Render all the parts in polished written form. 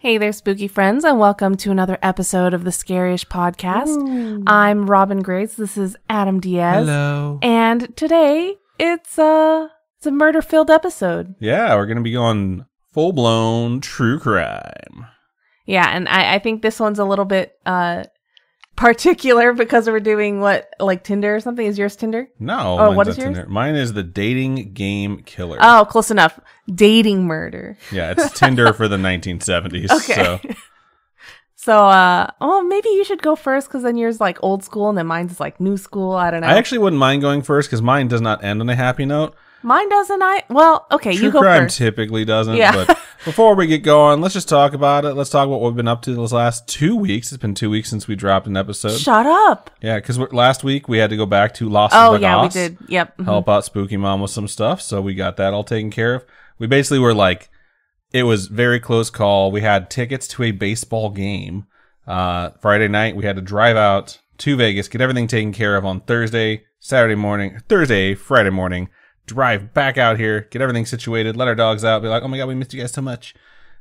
Hey there, spooky friends, and welcome to another episode of the Scaryish podcast. Ooh. I'm Robin Grace. This is Adam Diaz. Hello. And today it's a murder-filled episode. Yeah, we're going to be going full-blown true crime. Yeah, and I think this one's a little bit particular because we're doing like Tinder or something. Is yours Tinder? No. Oh, what is yours? Tinder. Mine is the dating game killer. Oh, close enough. Dating murder. Yeah, it's Tinder for the 1970s. Okay. So, maybe you should go first because then yours like old school and then mine's like new school. I don't know. I actually wouldn't mind going first because mine does not end on a happy note. Mine doesn't. Okay, you go True crime first. typically doesn't. Yeah. But before we get going, let's just talk about it. Let's talk about what we've been up to those last 2 weeks. It's been 2 weeks since we dropped an episode. Shut up. Yeah, because last week we had to go back to Las Vegas. Oh, yeah, we did. Yep. Mm-hmm. Help out Spooky Mom with some stuff. So we got that all taken care of. We basically were like, it was very close call. We had tickets to a baseball game. Friday night, we had to drive out to Vegas, get everything taken care of on Friday morning. Drive back out here, get everything situated, let our dogs out, be like, oh my God, we missed you guys so much.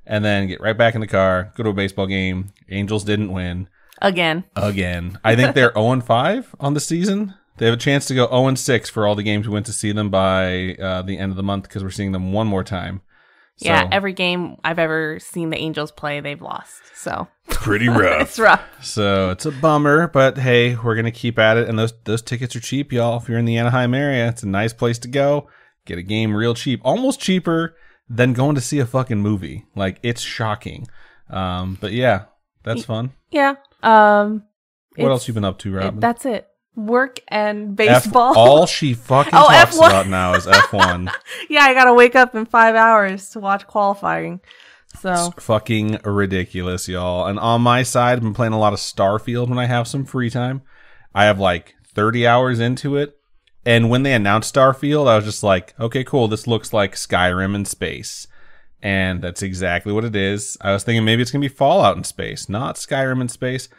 And then get right back in the car, go to a baseball game. Angels didn't win. Again. I think they're 0-5 on the season. They have a chance to go 0-6 for all the games we went to see them by the end of the month because we're seeing them one more time. So, yeah, every game I've ever seen the Angels play, they've lost. So it's pretty rough. It's rough. So it's a bummer, but hey, we're gonna keep at it. And those tickets are cheap, y'all. If you're in the Anaheim area, it's a nice place to go. Get a game real cheap, almost cheaper than going to see a fucking movie. Like it's shocking. But yeah, that's fun. Yeah. What else you been up to, Robin? That's it. Work and baseball. All she fucking talks F1. about now is F1. Yeah, I gotta wake up in 5 hours to watch qualifying. So it's fucking ridiculous, y'all. And on my side, I've been playing a lot of Starfield when I have some free time. I have like 30 hours into it. And when they announced Starfield, I was just like, okay, cool. This looks like Skyrim in space. And that's exactly what it is. I was thinking maybe it's going to be Fallout in space, not Skyrim in space.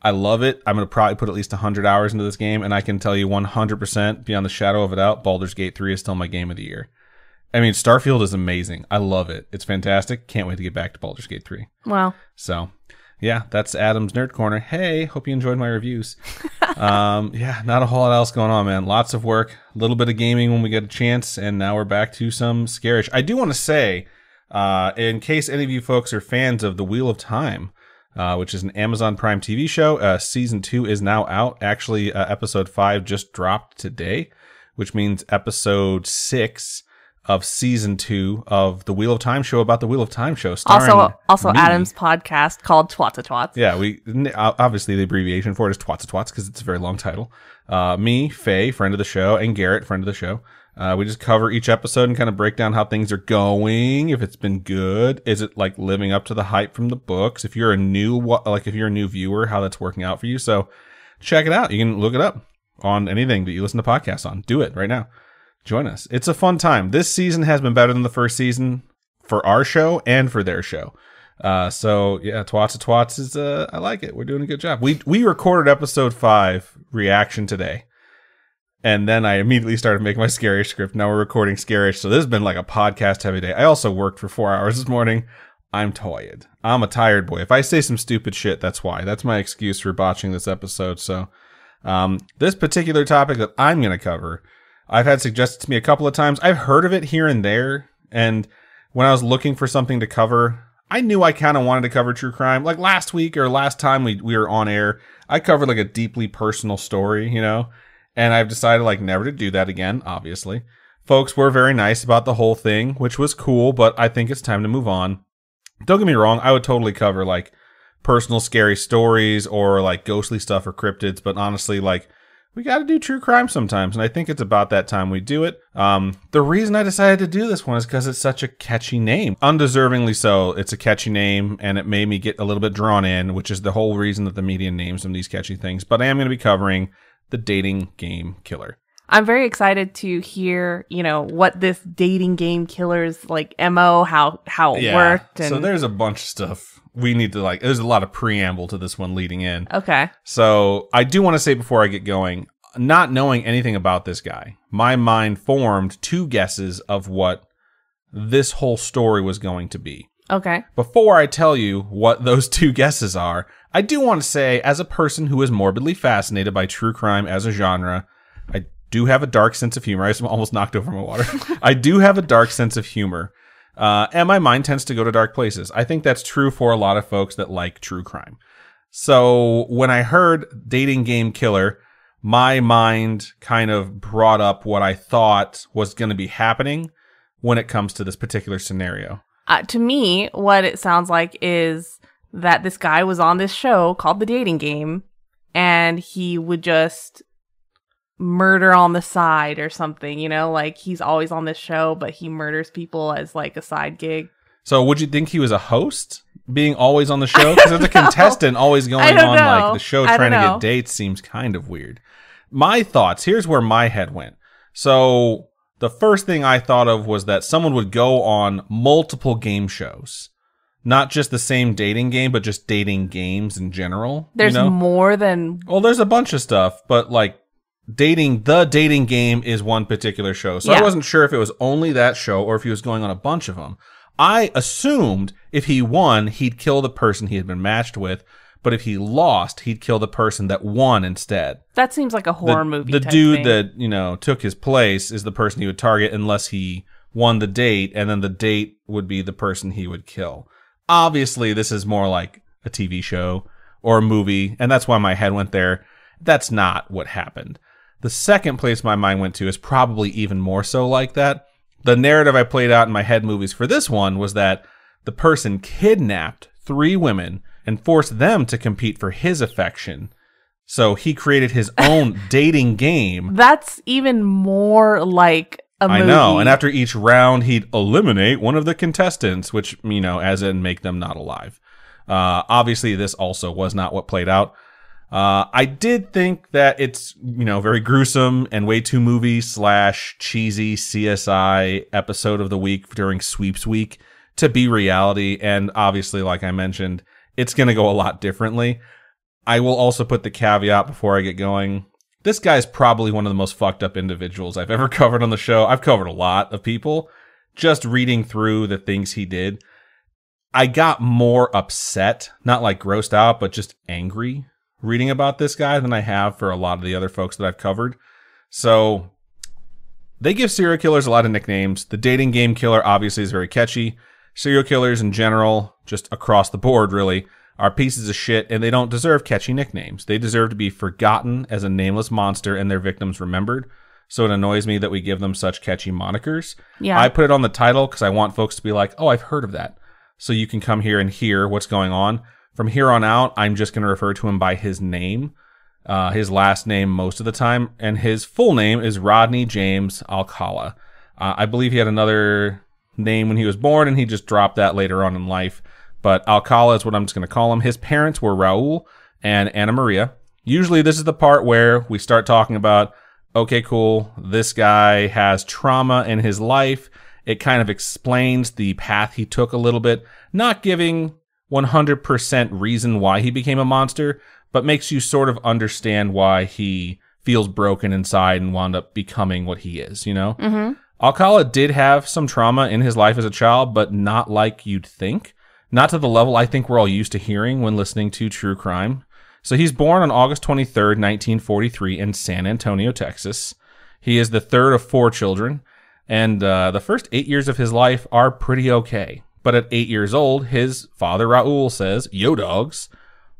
I love it. I'm going to probably put at least 100 hours into this game, and I can tell you 100% beyond the shadow of a doubt, Baldur's Gate 3 is still my game of the year. I mean, Starfield is amazing. I love it. It's fantastic. Can't wait to get back to Baldur's Gate 3. Wow. So, yeah, that's Adam's Nerd Corner. Hey, hope you enjoyed my reviews. Yeah, not a whole lot else going on, man. Lots of work, a little bit of gaming when we get a chance, and now we're back to some Scaryish. I do want to say, in case any of you folks are fans of The Wheel of Time, which is an Amazon Prime TV show. Season 2 is now out. Actually, episode 5 just dropped today, which means episode 6 of season 2 of the Wheel of Time show about the Wheel of Time show. Also me. Adam's podcast called Twats-a-Twats. Yeah, obviously the abbreviation for it is Twats-a-Twats because it's a very long title. Me, Faye, friend of the show, and Garrett, friend of the show. We just cover each episode and kind of break down how things are going. If it's been good, is it like living up to the hype from the books? If you're a new viewer, how that's working out for you. So check it out. You can look it up on anything that you listen to podcasts on. Do it right now. Join us. It's a fun time. This season has been better than the first season for our show and for their show. So yeah, Twats-a-Twats is, I like it. We're doing a good job. We recorded episode 5 reaction today. And then I immediately started making my Scaryish script. Now we're recording Scaryish. So this has been like a podcast heavy day. I also worked for 4 hours this morning. I'm tired. I'm a tired boy. If I say some stupid shit, that's why. That's my excuse for botching this episode. So this particular topic that I'm going to cover, I've had suggested to me a couple of times. I've heard of it here and there. And when I was looking for something to cover, I knew I kind of wanted to cover true crime. Like last week or last time we were on air, I covered like a deeply personal story, you know? And I've decided like never to do that again, obviously. Folks were very nice about the whole thing, which was cool, but I think it's time to move on. Don't get me wrong, I would totally cover like personal scary stories or like ghostly stuff or cryptids, but honestly, like we got to do true crime sometimes, and I think it's about that time we do it. The reason I decided to do this one is because it's such a catchy name. Undeservingly so, it's a catchy name, and it made me get a little bit drawn in, which is the whole reason that the media names them these catchy things. But I am going to be covering the dating game killer. I'm very excited to hear, what this dating game killer's like MO, how it worked. And... So there's a bunch of stuff we need to there's a lot of preamble to this one leading in. Okay. So I do want to say before I get going, not knowing anything about this guy, my mind formed 2 guesses of what this whole story was going to be. Okay. Before I tell you what those two guesses are, I do want to say, as a person who is morbidly fascinated by true crime as a genre, I do have a dark sense of humor. I almost knocked over my water. I do have a dark sense of humor. And my mind tends to go to dark places. I think that's true for a lot of folks that like true crime. So when I heard dating game killer, my mind kind of brought up what I thought was going to be happening when it comes to this particular scenario. To me, what it sounds like is that this guy was on this show called The Dating Game, and he would just murder on the side or something, you know, like he's always on this show, but he murders people as like a side gig. So would you think he was a host being always on the show? Because as a contestant always going on like the show trying to get dates seems kind of weird. My thoughts, here's where my head went. So the first thing I thought of was that someone would go on multiple game shows. Not just the same dating game, but just dating games in general. There's more than... Well, there's a bunch of stuff, but like the dating game is one particular show. So I wasn't sure if it was only that show or if he was going on a bunch of them. I assumed if he won, he'd kill the person he had been matched with. But if he lost, he'd kill the person that won instead. That seems like a horror movie. The type dude thing. that, you know, took his place is the person he would target unless he won the date, and then the date would be the person he would kill. Obviously, this is more like a TV show or a movie, and that's why my head went there. That's not what happened. The second place my mind went to is probably even more so like that. The narrative I played out in my head movies for this one was that the person kidnapped 3 women and forced them to compete for his affection. So he created his own dating game. That's even more like a movie. I know. And after each round, he'd eliminate one of the contestants, which, you know, as in make them not alive. Obviously, this also was not what played out. I did think that it's, you know, very gruesome and way too movie / cheesy CSI episode of the week during sweeps week to be reality. And obviously, like I mentioned, it's going to go a lot differently. I will also put the caveat before I get going. This guy's probably one of the most fucked up individuals I've ever covered on the show. I've covered a lot of people. Just reading through the things he did, I got more upset, not like grossed out, but just angry reading about this guy than I have for a lot of the other folks that I've covered. So they give serial killers a lot of nicknames. The dating game killer obviously is very catchy. Serial killers in general, just across the board really, are pieces of shit, and they don't deserve catchy nicknames. They deserve to be forgotten as a nameless monster and their victims remembered. So it annoys me that we give them such catchy monikers. Yeah. I put it on the title because I want folks to be like, oh, I've heard of that. So you can come here and hear what's going on. From here on out, I'm just going to refer to him by his name, his last name most of the time, and his full name is Rodney James Alcala. I believe he had another name when he was born, and he just dropped that later on in life. But Alcala is what I'm just going to call him. His parents were Raul and Anna Maria. Usually this is the part where we start talking about, okay, cool, this guy has trauma in his life. It kind of explains the path he took a little bit, not giving 100% reason why he became a monster, but makes you sort of understand why he feels broken inside and wound up becoming what he is, you know? Mm-hmm. Alcala did have some trauma in his life as a child, but not like you'd think. Not to the level I think we're all used to hearing when listening to true crime. So he's born on August 23rd, 1943 in San Antonio, Texas. He is the third of 4 children, and the first 8 years of his life are pretty okay. But at 8 years old, his father, Raul, says, yo, dogs,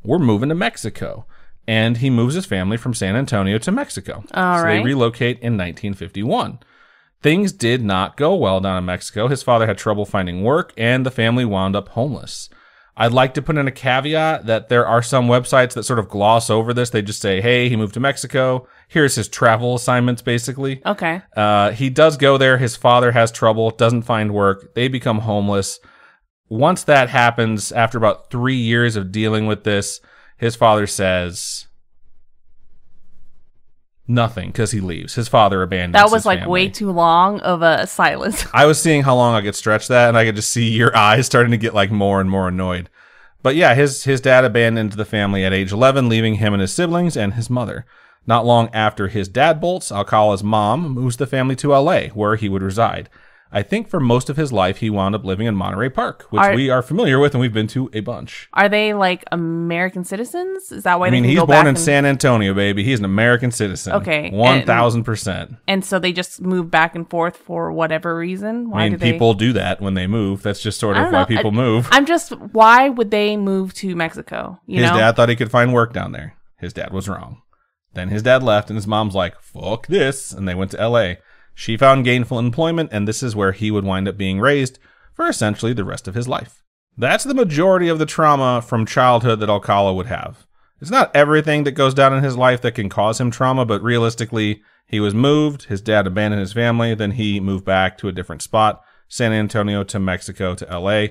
we're moving to Mexico. And he moves his family from San Antonio to Mexico. They relocate in 1951. Things did not go well down in Mexico. His father had trouble finding work, and the family wound up homeless. I'd like to put in a caveat that there are some websites that sort of gloss over this. They just say, hey, he moved to Mexico. Here's his travel assignments, basically. Okay. He does go there. His father has trouble, doesn't find work. They become homeless. Once that happens, after about 3 years of dealing with this, his father says nothing because he leaves. His father abandons That was his like family. way too long of a silence. I was seeing how long I could stretch that, and I could just see your eyes starting to get like more and more annoyed. But yeah, his dad abandoned the family at age 11, leaving him and his siblings and his mother. Not long after his dad bolts, Alcala's mom moves the family to LA, where he would reside. I think for most of his life, he wound up living in Monterey Park, which we are familiar with and we've been to a bunch. Are they like American citizens? Is that why he's born in San Antonio, baby. He's an American citizen. Okay. 1,000%. And so they just move back and forth for whatever reason? People do that when they move. That's just sort of why people move. Why would they move to Mexico? His dad thought he could find work down there. His dad was wrong. Then his dad left and his mom's like, fuck this. And they went to LA. She found gainful employment, and this is where he would wind up being raised for essentially the rest of his life. That's the majority of the trauma from childhood that Alcala would have. It's not everything that goes down in his life that can cause him trauma, but realistically, he was moved, his dad abandoned his family, then he moved back to a different spot, San Antonio to Mexico to LA.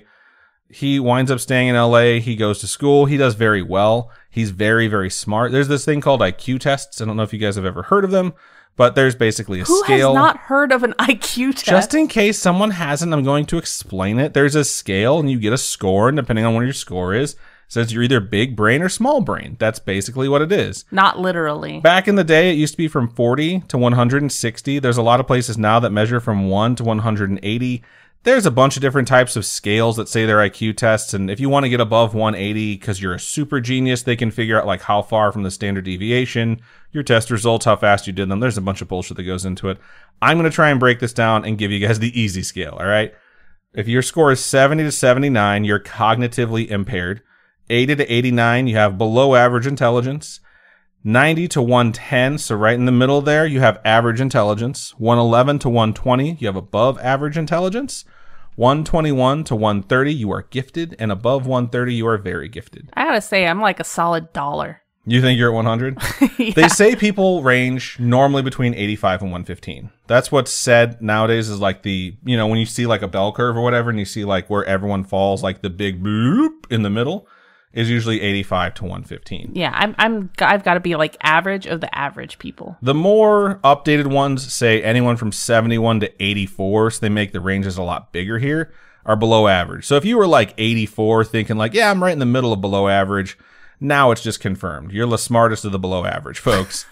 He winds up staying in LA, he goes to school, he does very well, he's very, very smart. There's this thing called IQ tests, I don't know if you guys have ever heard of them. But there's basically a scale. Who has not heard of an IQ test? Just in case someone hasn't, I'm going to explain it. There's a scale, and you get a score, and depending on what your score is, it says you're either big brain or small brain. That's basically what it is. Not literally. Back in the day, it used to be from 40 to 160. There's a lot of places now that measure from 1 to 180. There's a bunch of different types of scales that say they're IQ tests, and if you want to get above 180 because you're a super genius, they can figure out like how far from the standard deviation, your test results, how fast you did them. There's a bunch of bullshit that goes into it. I'm going to try and break this down and give you guys the easy scale, all right? If your score is 70 to 79, you're cognitively impaired. 80 to 89, you have below average intelligence. 90 to 110, so right in the middle there, you have average intelligence. 111 to 120, you have above average intelligence. 121 to 130, you are gifted, and above 130, you are very gifted. I gotta say, I'm like a solid $1. You think you're at 100? Yeah. They say people range normally between 85 and 115. That's what's said nowadays is like the, when you see like a bell curve or whatever, and you see like where everyone falls, like the big boop in the middle, is usually 85 to 115. Yeah, I've got to be like average of the average people. The more updated ones say anyone from 71 to 84, so they make the ranges a lot bigger here, are below average. So if you were like 84 thinking like, yeah, I'm right in the middle of below average, now it's just confirmed. You're the smartest of the below average, folks.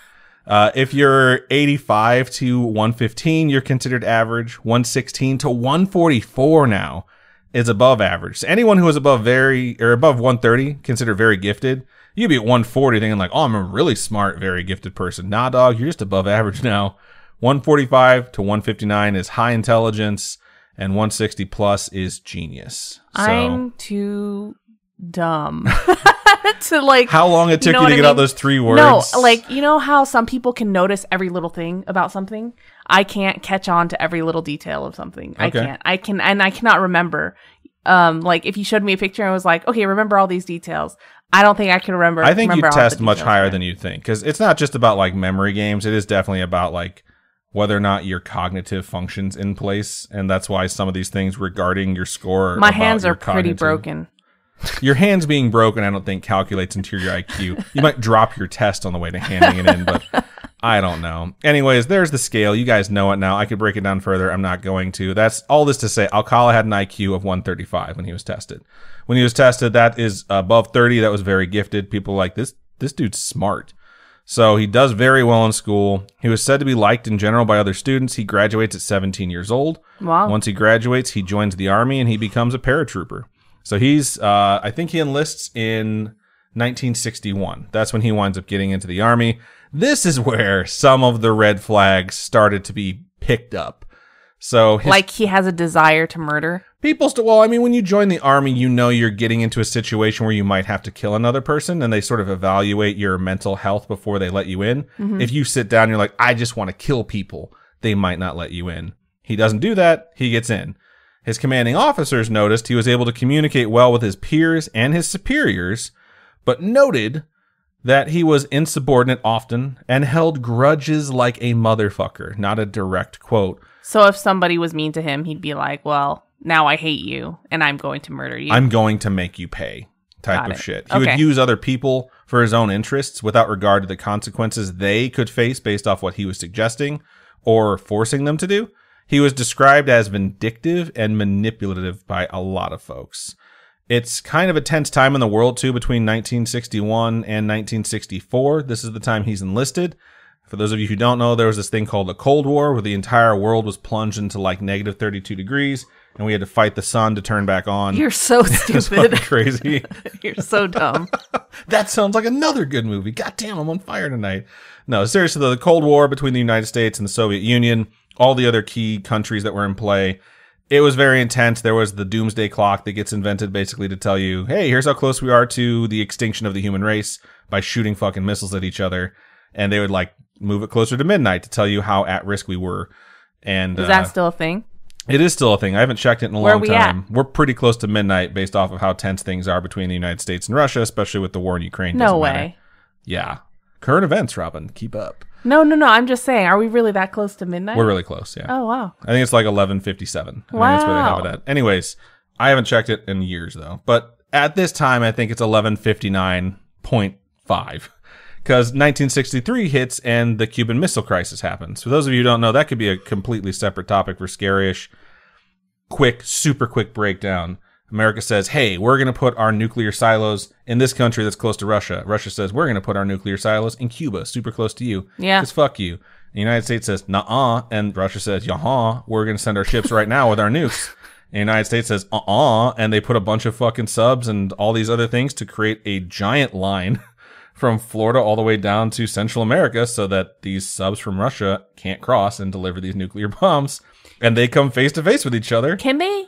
If you're 85 to 115, you're considered average. 116 to 144 now is above average. So anyone who is above 130, considered very gifted. You'd be at 140 thinking like, oh, I'm a really smart, very gifted person. Nah, dog, you're just above average now. 145 to 159 is high intelligence, and 160 plus is genius. So, I'm too dumb to like. How long it took you to get out those 3 words? No, like, how some people can notice every little thing about something? I can't catch on to every little detail of something. Okay. I cannot remember. Like if you showed me a picture and I was like, okay, remember all these details. I don't think I can remember. I think you test much higher than you think, because it's not just about like memory games. It is definitely about like whether or not your cognitive functions in place, and that's why some of these things regarding your score. My hands are pretty broken. Your hands being broken, I don't think calculates into your IQ. You might drop your test on the way to handing it in, but I don't know. Anyways, there's the scale. You guys know it now. I could break it down further. I'm not going to. That's all this to say. Alcala had an IQ of 135 when he was tested. When he was tested, that is above 30. That was very gifted. People like, this dude's smart. So he does very well in school. He was said to be liked in general by other students. He graduates at 17 years old. Wow. Once he graduates, he joins the Army and he becomes a paratrooper. So he's, I think he enlists in 1961. That's when he winds up getting into the Army. This is where some of the red flags started to be picked up. So like he has a desire to murder? When you join the Army, you're getting into a situation where you might have to kill another person, and they sort of evaluate your mental health before they let you in. Mm-hmm. If you sit down and you're like, I just want to kill people, they might not let you in. He doesn't do that. He gets in. His commanding officers noticed he was able to communicate well with his peers and his superiors, but noted that he was insubordinate often and held grudges like a motherfucker. Not a direct quote. So if somebody was mean to him, he'd be like, well, now I hate you and I'm going to murder you. I'm going to make you pay type of shit. He would use other people for his own interests without regard to the consequences they could face based off what he was suggesting or forcing them to do. He was described as vindictive and manipulative by a lot of folks. It's kind of a tense time in the world, too, between 1961 and 1964. This is the time he's enlisted. For those of you who don't know, there was this thing called the Cold War where the entire world was plunged into like negative 32 degrees and we had to fight the sun to turn back on. You're so stupid. Crazy. You're so dumb. That sounds like another good movie. God damn, I'm on fire tonight. No, seriously, the Cold War between the United States and the Soviet Union, all the other key countries that were in play, it was very intense. There was the doomsday clock that gets invented basically to tell you, hey, here's how close we are to the extinction of the human race by shooting fucking missiles at each other. And they would like move it closer to midnight to tell you how at risk we were. And is that still a thing? It is still a thing. I haven't checked it in a Where long are we time. at? We're pretty close to midnight based off of how tense things are between the United States and Russia, especially with the war in Ukraine. No Doesn't way. matter. Yeah. Current events, Robin. Keep up. No. I'm just saying, are we really that close to midnight? We're really close, yeah. Oh, wow. I think it's like 11:57. I think that's where they have it at. Anyways, I haven't checked it in years, though. But at this time, I think it's 11:59.5. Because 1963 hits and the Cuban Missile Crisis happens. For those of you who don't know, that could be a completely separate topic for Scaryish. Super quick breakdown. America says, hey, we're going to put our nuclear silos in this country that's close to Russia. Russia says, we're going to put our nuclear silos in Cuba, super close to you. Yeah. Because fuck you. The United States says, nuh-uh. And Russia says, yaha, we're going to send our ships right now with our nukes. And the United States says, uh-uh. And they put a bunch of fucking subs and all these other things to create a giant line from Florida all the way down to Central America so that these subs from Russia can't cross and deliver these nuclear bombs. And they come face to face with each other. Can they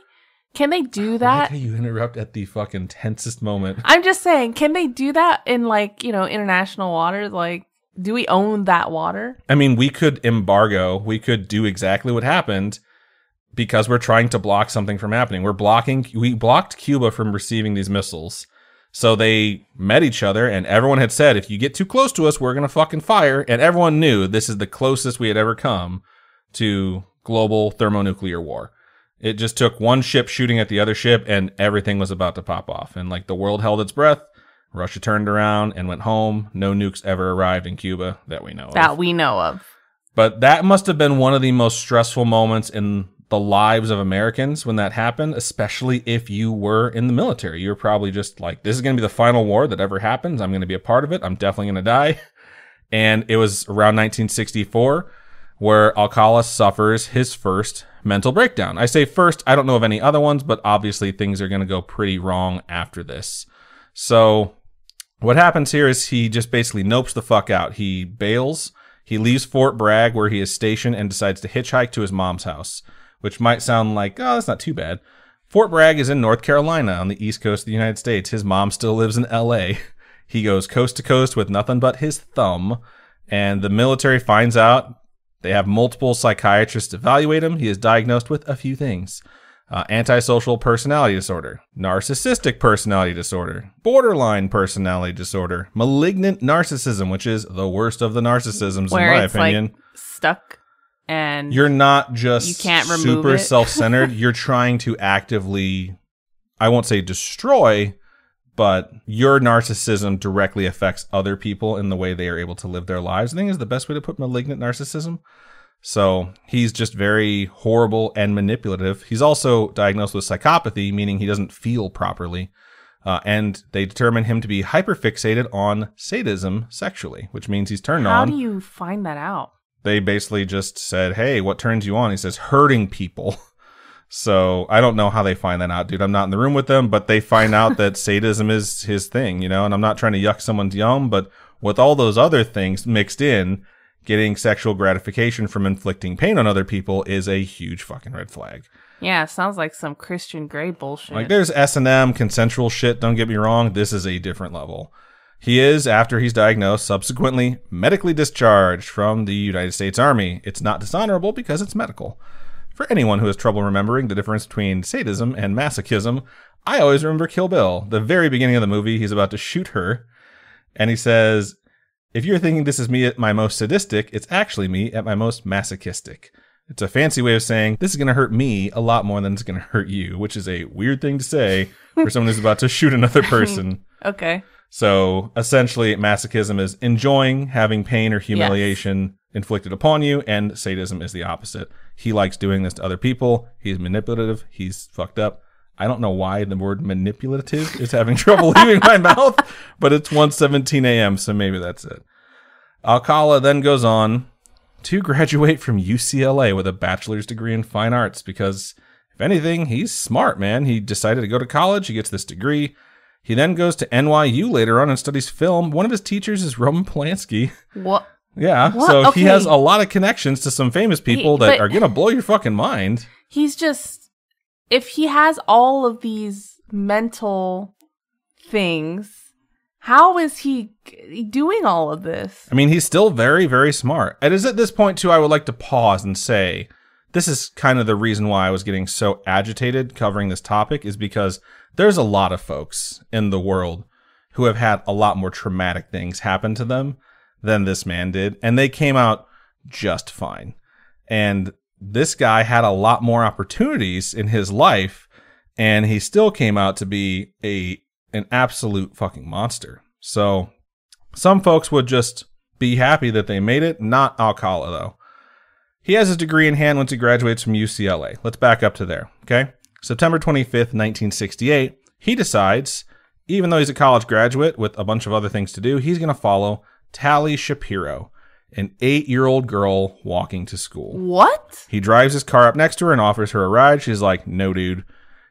do I like that? how you interrupt at the fucking tensest moment. I'm just saying, can they do that in like, international waters? Like, do we own that water? I mean, we could embargo. We could do exactly what happened because we're trying to block something from happening. We blocked Cuba from receiving these missiles. So they met each other and everyone had said, if you get too close to us, we're going to fucking fire. And everyone knew this is the closest we had ever come to global thermonuclear war. It just took one ship shooting at the other ship and everything was about to pop off. And like the world held its breath. Russia turned around and went home. No nukes ever arrived in Cuba that we know of. But that must have been one of the most stressful moments in the lives of Americans when that happened, especially if you were in the military. You were probably just like, this is going to be the final war that ever happens. I'm going to be a part of it. I'm definitely going to die. And it was around 1964 where Alcala suffers his first mental breakdown. I say first, I don't know of any other ones, but obviously things are going to go pretty wrong after this. So what happens here is he just basically nopes the fuck out. He bails. He leaves Fort Bragg where he is stationed and decides to hitchhike to his mom's house, which might sound like, oh, that's not too bad. Fort Bragg is in North Carolina on the east coast of the United States. His mom still lives in LA. He goes coast to coast with nothing but his thumb, and the military finds out. They have multiple psychiatrists evaluate him. He is diagnosed with a few things. Antisocial personality disorder, narcissistic personality disorder, borderline personality disorder, malignant narcissism, which is the worst of the narcissisms in my opinion. Like stuck and you're not just you can't remove super it. self-centered. You're trying to actively, I won't say destroy, but your narcissism directly affects other people in the way they are able to live their lives. I think is the best way to put malignant narcissism. So he's just very horrible and manipulative. He's also diagnosed with psychopathy, meaning he doesn't feel properly. And they determine him to be hyperfixated on sadism sexually, which means he's turned on. How do you find that out? They basically just said, hey, what turns you on? He says, hurting people. So I don't know how they find that out, dude. I'm not in the room with them, but they find out that sadism is his thing, and I'm not trying to yuck someone's yum, but with all those other things mixed in, getting sexual gratification from inflicting pain on other people is a huge fucking red flag. Yeah, it sounds like some Christian Grey bullshit. Like there's S&M, consensual shit, don't get me wrong. This is a different level. He is, after he's diagnosed, subsequently medically discharged from the United States Army. It's not dishonorable because it's medical. For anyone who has trouble remembering the difference between sadism and masochism, I always remember Kill Bill. The very beginning of the movie, he's about to shoot her, and he says, if you're thinking this is me at my most sadistic, it's actually me at my most masochistic. It's a fancy way of saying, this is going to hurt me a lot more than it's going to hurt you, which is a weird thing to say for someone who's about to shoot another person. Okay. So, essentially, masochism is enjoying having pain or humiliation inflicted upon you, and sadism is the opposite. He likes doing this to other people. He's manipulative. He's fucked up. I don't know why the word manipulative is having trouble leaving my mouth, but it's 1:17 a.m., so maybe that's it. Alcala then goes on to graduate from UCLA with a bachelor's degree in fine arts because, if anything, he's smart, man. He decided to go to college. He gets this degree. He then goes to NYU later on and studies film. One of his teachers is Roman Polanski. What? Yeah, what? so Okay. he has a lot of connections to some famous people that are going to blow your fucking mind. He's just, if he has all of these mental things, how is he doing all of this? I mean, he's still very, very smart. It is at this point, too, I would like to pause and say, this is kind of the reason why I was getting so agitated covering this topic, is because there's a lot of folks in the world who have had a lot more traumatic things happen to them than this man did, and they came out just fine. And this guy had a lot more opportunities in his life, and he still came out to be an absolute fucking monster. So some folks would just be happy that they made it, not Alcala, though. He has his degree in hand once he graduates from UCLA. Let's back up to there, okay? September 25th, 1968, he decides, even though he's a college graduate with a bunch of other things to do, he's going to follow Tally Shapiro, an 8-year-old girl walking to school. What? He drives his car up next to her and offers her a ride. She's like, no, dude.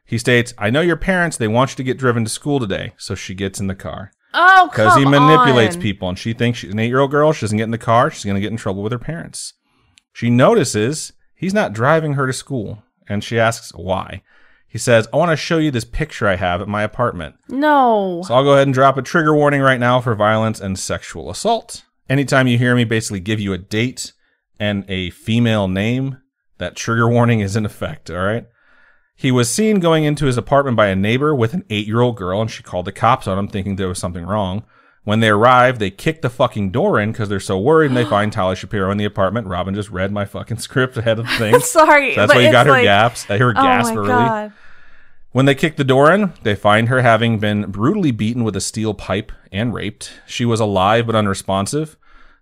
He states, I know your parents. They want you to get driven to school today. So she gets in the car. Oh, because he manipulates on. people, and she thinks she's an 8-year-old girl. She doesn't get in the car. She's going to get in trouble with her parents. She notices he's not driving her to school, and she asks why. He says, I want to show you this picture I have at my apartment. No. So I'll go ahead and drop a trigger warning right now for violence and sexual assault. Anytime you hear me basically give you a date and a female name, that trigger warning is in effect, all right? He was seen going into his apartment by a neighbor with an 8-year-old girl, and she called the cops on him thinking there was something wrong. When they arrive, they kick the fucking door in because they're so worried, and they find Tally Shapiro in the apartment. Robin just read my fucking script ahead of things. Sorry. So that's why you got her like, gasp. Her gasp early. God. When they kick the door in, they find her having been brutally beaten with a steel pipe and raped. She was alive but unresponsive.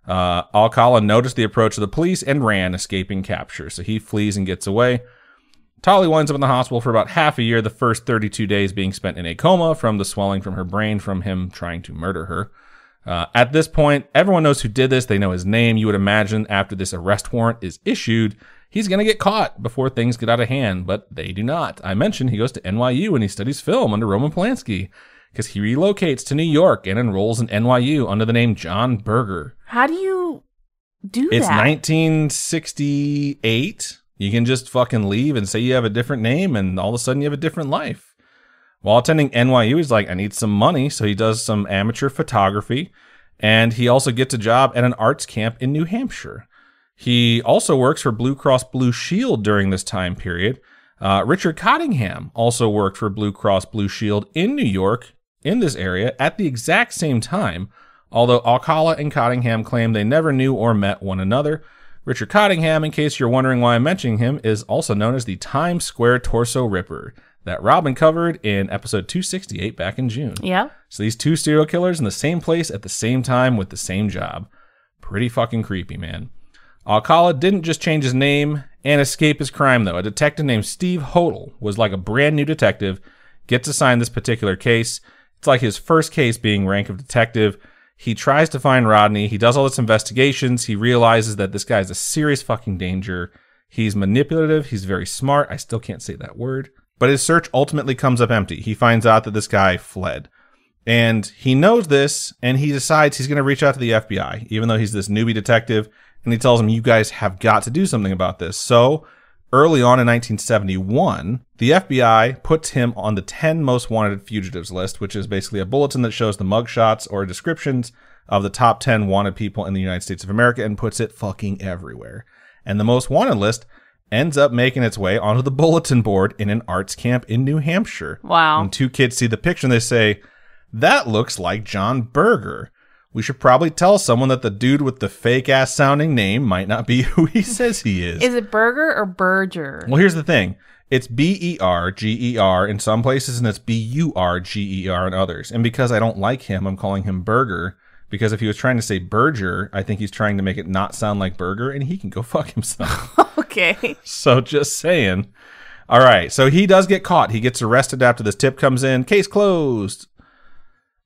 Alcala noticed the approach of the police and ran, escaping capture. So he flees and gets away. Tally winds up in the hospital for about half a year, the first 32 days being spent in a coma from the swelling from her brain from him trying to murder her. At this point, everyone knows who did this. They know his name. You would imagine after this arrest warrant is issued, he's going to get caught before things get out of hand, but they do not. I mentioned he goes to NYU and he studies film under Roman Polanski because he relocates to New York and enrolls in NYU under the name John Berger. How do you do It's that? 1968. You can just fucking leave and say you have a different name, and all of a sudden you have a different life. While attending NYU, he's like, I need some money, so he does some amateur photography, and he also gets a job at an arts camp in New Hampshire. He also works for Blue Cross Blue Shield during this time period. Richard Cottingham also worked for Blue Cross Blue Shield in New York, in this area, at the exact same time, although Alcala and Cottingham claim they never knew or met one another. Richard Cottingham, in case you're wondering why I'm mentioning him, is also known as the Times Square Torso Ripper that Robin covered in episode 268 back in June. Yeah. So these two serial killers in the same place at the same time with the same job. Pretty fucking creepy, man. Alcala didn't just change his name and escape his crime, though. A detective named Steve Hodel was like a brand new detective, gets assigned this particular case. It's like his first case being rank of detective. He tries to find Rodney. He does all this investigations. He realizes that this guy is a serious fucking danger. He's manipulative. He's very smart. I still can't say that word. But his search ultimately comes up empty. He finds out that this guy fled. And he knows this, and he decides he's going to reach out to the FBI, even though he's this newbie detective. And he tells them, you guys have got to do something about this. So early on in 1971, the FBI puts him on the 10 most wanted fugitives list, which is basically a bulletin that shows the mugshots or descriptions of the top 10 wanted people in the United States of America and puts it fucking everywhere. And the most wanted list ends up making its way onto the bulletin board in an arts camp in New Hampshire. Wow. When two kids see the picture and they say, that looks like John Berger. We should probably tell someone that the dude with the fake-ass sounding name might not be who he says he is. Is it Burger or Berger? Well, here's the thing. It's Berger in some places, and it's Burger in others. And because I don't like him, I'm calling him Berger. Because if he was trying to say Berger, I think he's trying to make it not sound like Burger, and he can go fuck himself. Okay. So just saying. All right, so he does get caught. He gets arrested after this tip comes in. Case closed.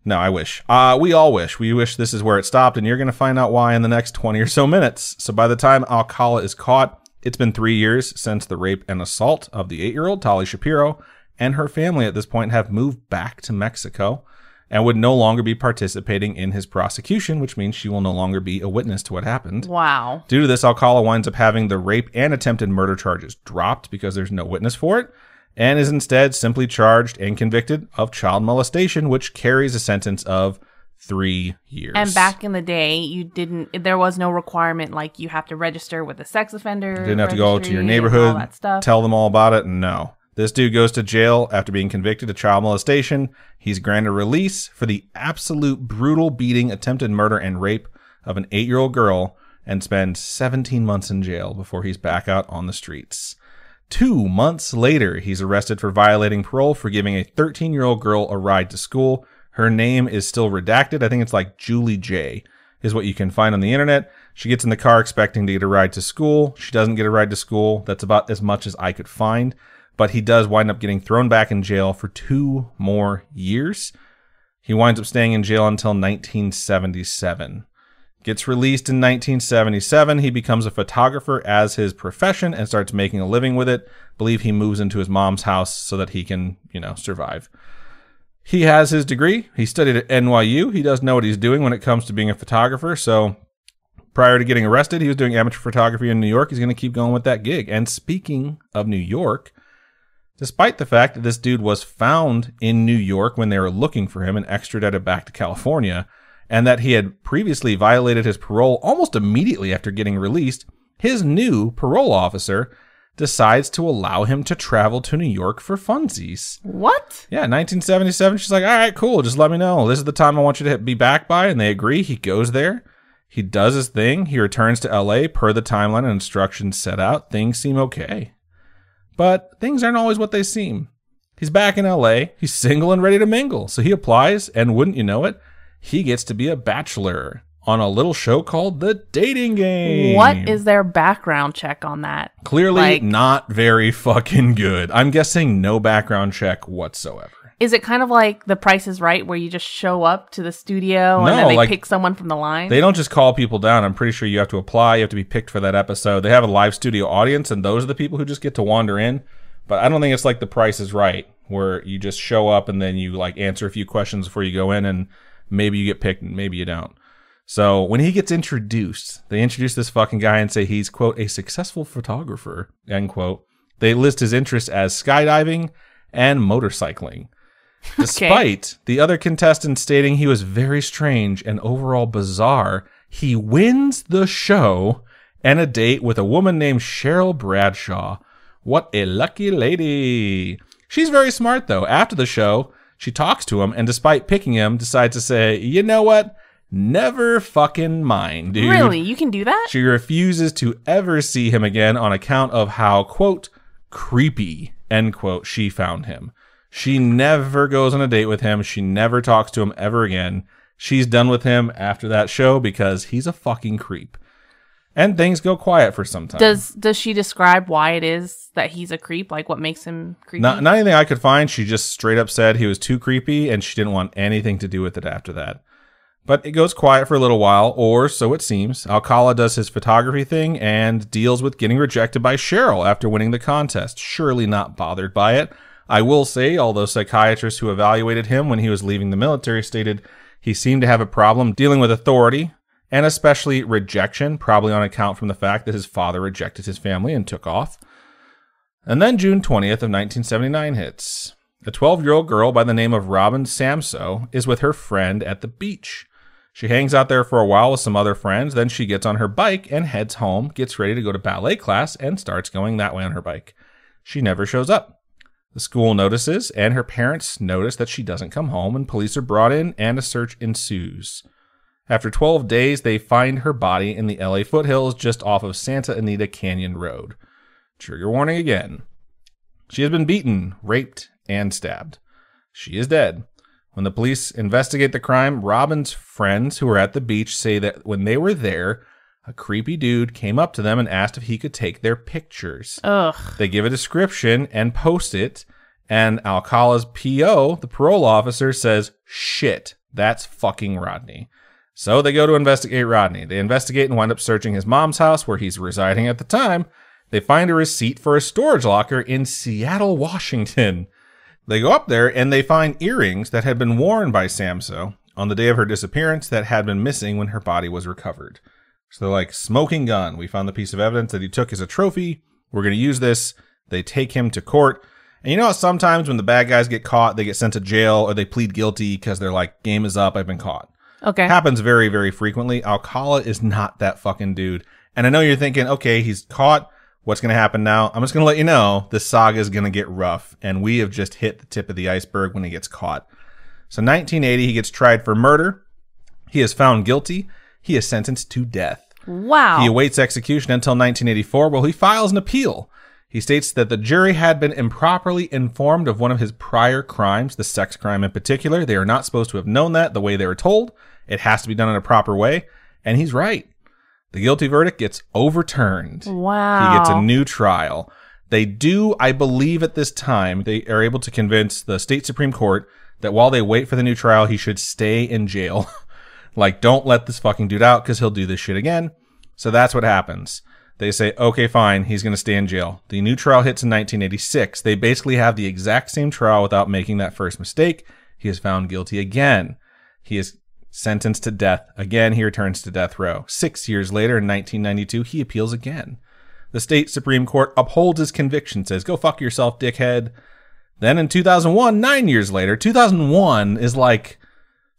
No, I wish. We all wish. We wish this is where it stopped, and you're going to find out why in the next 20 or so minutes. So by the time Alcala is caught, it's been 3 years since the rape and assault of the 8-year-old Tali Shapiro, and her family at this point have moved back to Mexico and would no longer be participating in his prosecution, which means she will no longer be a witness to what happened. Wow. Due to this, Alcala winds up having the rape and attempted murder charges dropped because there's no witness for it, and is instead simply charged and convicted of child molestation, which carries a sentence of 3 years. And back in the day, there was no requirement like you have to register with a sex offender. You didn't have to go to your neighborhood, all that stuff. Tell them all about it. No. This dude goes to jail after being convicted of child molestation. He's granted release for the absolute brutal beating, attempted murder, and rape of an 8-year-old girl, and spends 17 months in jail before he's back out on the streets. 2 months later, he's arrested for violating parole for giving a 13-year-old girl a ride to school. Her name is still redacted. I think it's like Julie J. is what you can find on the internet. She gets in the car expecting to get a ride to school. She doesn't get a ride to school. That's about as much as I could find. But he does wind up getting thrown back in jail for 2 more years. He winds up staying in jail until 1977. Gets released in 1977. He becomes a photographer as his profession and starts making a living with it. Believe he moves into his mom's house so that he can, survive. He has his degree. He studied at NYU. He does know what he's doing when it comes to being a photographer. So prior to getting arrested, he was doing amateur photography in New York. He's going to keep going with that gig. And speaking of New York, despite the fact that this dude was found in New York when they were looking for him and extradited back to California, and that he had previously violated his parole almost immediately after getting released, his new parole officer decides to allow him to travel to New York for funsies. What? Yeah, 1977, she's like, all right, cool, just let me know. This is the time I want you to be back by, and they agree. He goes there. He does his thing. He returns to LA per the timeline and instructions set out. Things seem okay. But things aren't always what they seem. He's back in LA. He's single and ready to mingle. So he applies, and wouldn't you know it, he gets to be a bachelor on a little show called The Dating Game. What is their background check on that? Clearly not very fucking good. I'm guessing no background check whatsoever. Is it kind of like The Price is Right, where you just show up to the studio and then they pick someone from the line? They don't just call people down. I'm pretty sure you have to apply. You have to be picked for that episode. They have a live studio audience, and those are the people who just get to wander in. But I don't think it's like The Price is Right, where you just show up and then you answer a few questions before you go in, and maybe you get picked and maybe you don't. So when he gets introduced, they introduce this fucking guy and say he's, quote, a successful photographer, end quote. They list his interests as skydiving and motorcycling. Despite the other contestants stating he was very strange and overall bizarre, he wins the show and a date with a woman named Cheryl Bradshaw. What a lucky lady. She's very smart, though. After the show, she talks to him, and despite picking him, decides to say, you know what? Never fucking mind, dude. Really? You can do that? She refuses to ever see him again on account of how, quote, creepy, end quote, she found him. She never goes on a date with him. She never talks to him ever again. She's done with him after that show because he's a fucking creep. And things go quiet for some time. Does she describe why it is that he's a creep? Like what makes him creepy? Not anything I could find. She just straight up said he was too creepy and she didn't want anything to do with it after that. But it goes quiet for a little while, or so it seems. Alcala does his photography thing and deals with getting rejected by Cheryl after winning the contest. Surely not bothered by it. I will say, although psychiatrists who evaluated him when he was leaving the military stated he seemed to have a problem dealing with authority, and especially rejection, probably on account from the fact that his father rejected his family and took off. And then June 20th of 1979 hits. A 12-year-old girl by the name of Robin Samso is with her friend at the beach. She hangs out there for a while with some other friends, then she gets on her bike and heads home, gets ready to go to ballet class, and starts going that way on her bike. She never shows up. The school notices, and her parents notice that she doesn't come home, and police are brought in, and a search ensues. After 12 days, they find her body in the LA foothills just off of Santa Anita Canyon Road. Trigger warning again. She has been beaten, raped, and stabbed. She is dead. When the police investigate the crime, Robin's friends who were at the beach say that when they were there, a creepy dude came up to them and asked if he could take their pictures. Ugh. They give a description and post it, and Alcala's PO, the parole officer, says, shit, That's fucking Rodney. So they go to investigate Rodney. They investigate and wind up searching his mom's house where he's residing at the time. They find a receipt for a storage locker in Seattle, Washington. They go up there and they find earrings that had been worn by Samso on the day of her disappearance that had been missing when her body was recovered. So they're like, smoking gun. We found the piece of evidence that he took as a trophy. We're going to use this. They take him to court. And you know how sometimes when the bad guys get caught, they get sent to jail or they plead guilty because they're like, game is up, I've been caught. Okay. Happens very, very frequently. Alcala is not that fucking dude. And I know you're thinking, okay, he's caught. What's going to happen now? I'm just going to let you know this saga is going to get rough. And we have just hit the tip of the iceberg when he gets caught. So 1980, he gets tried for murder. He is found guilty. He is sentenced to death. Wow. He awaits execution until 1984, where he files an appeal. He states that the jury had been improperly informed of one of his prior crimes, the sex crime in particular. They are not supposed to have known that the way they were told. It has to be done in a proper way. And he's right. The guilty verdict gets overturned. Wow. He gets a new trial. They do, I believe at this time, they are able to convince the state Supreme Court that while they wait for the new trial, he should stay in jail. Like, don't let this fucking dude out because he'll do this shit again. So that's what happens. They say, okay, fine, he's going to stay in jail. The new trial hits in 1986. They basically have the exact same trial without making that first mistake. He is found guilty again. He is sentenced to death. Again, he returns to death row. 6 years later, in 1992, he appeals again. The state Supreme Court upholds his conviction, says, go fuck yourself, dickhead. Then in 2001, 9 years later, 2001 is like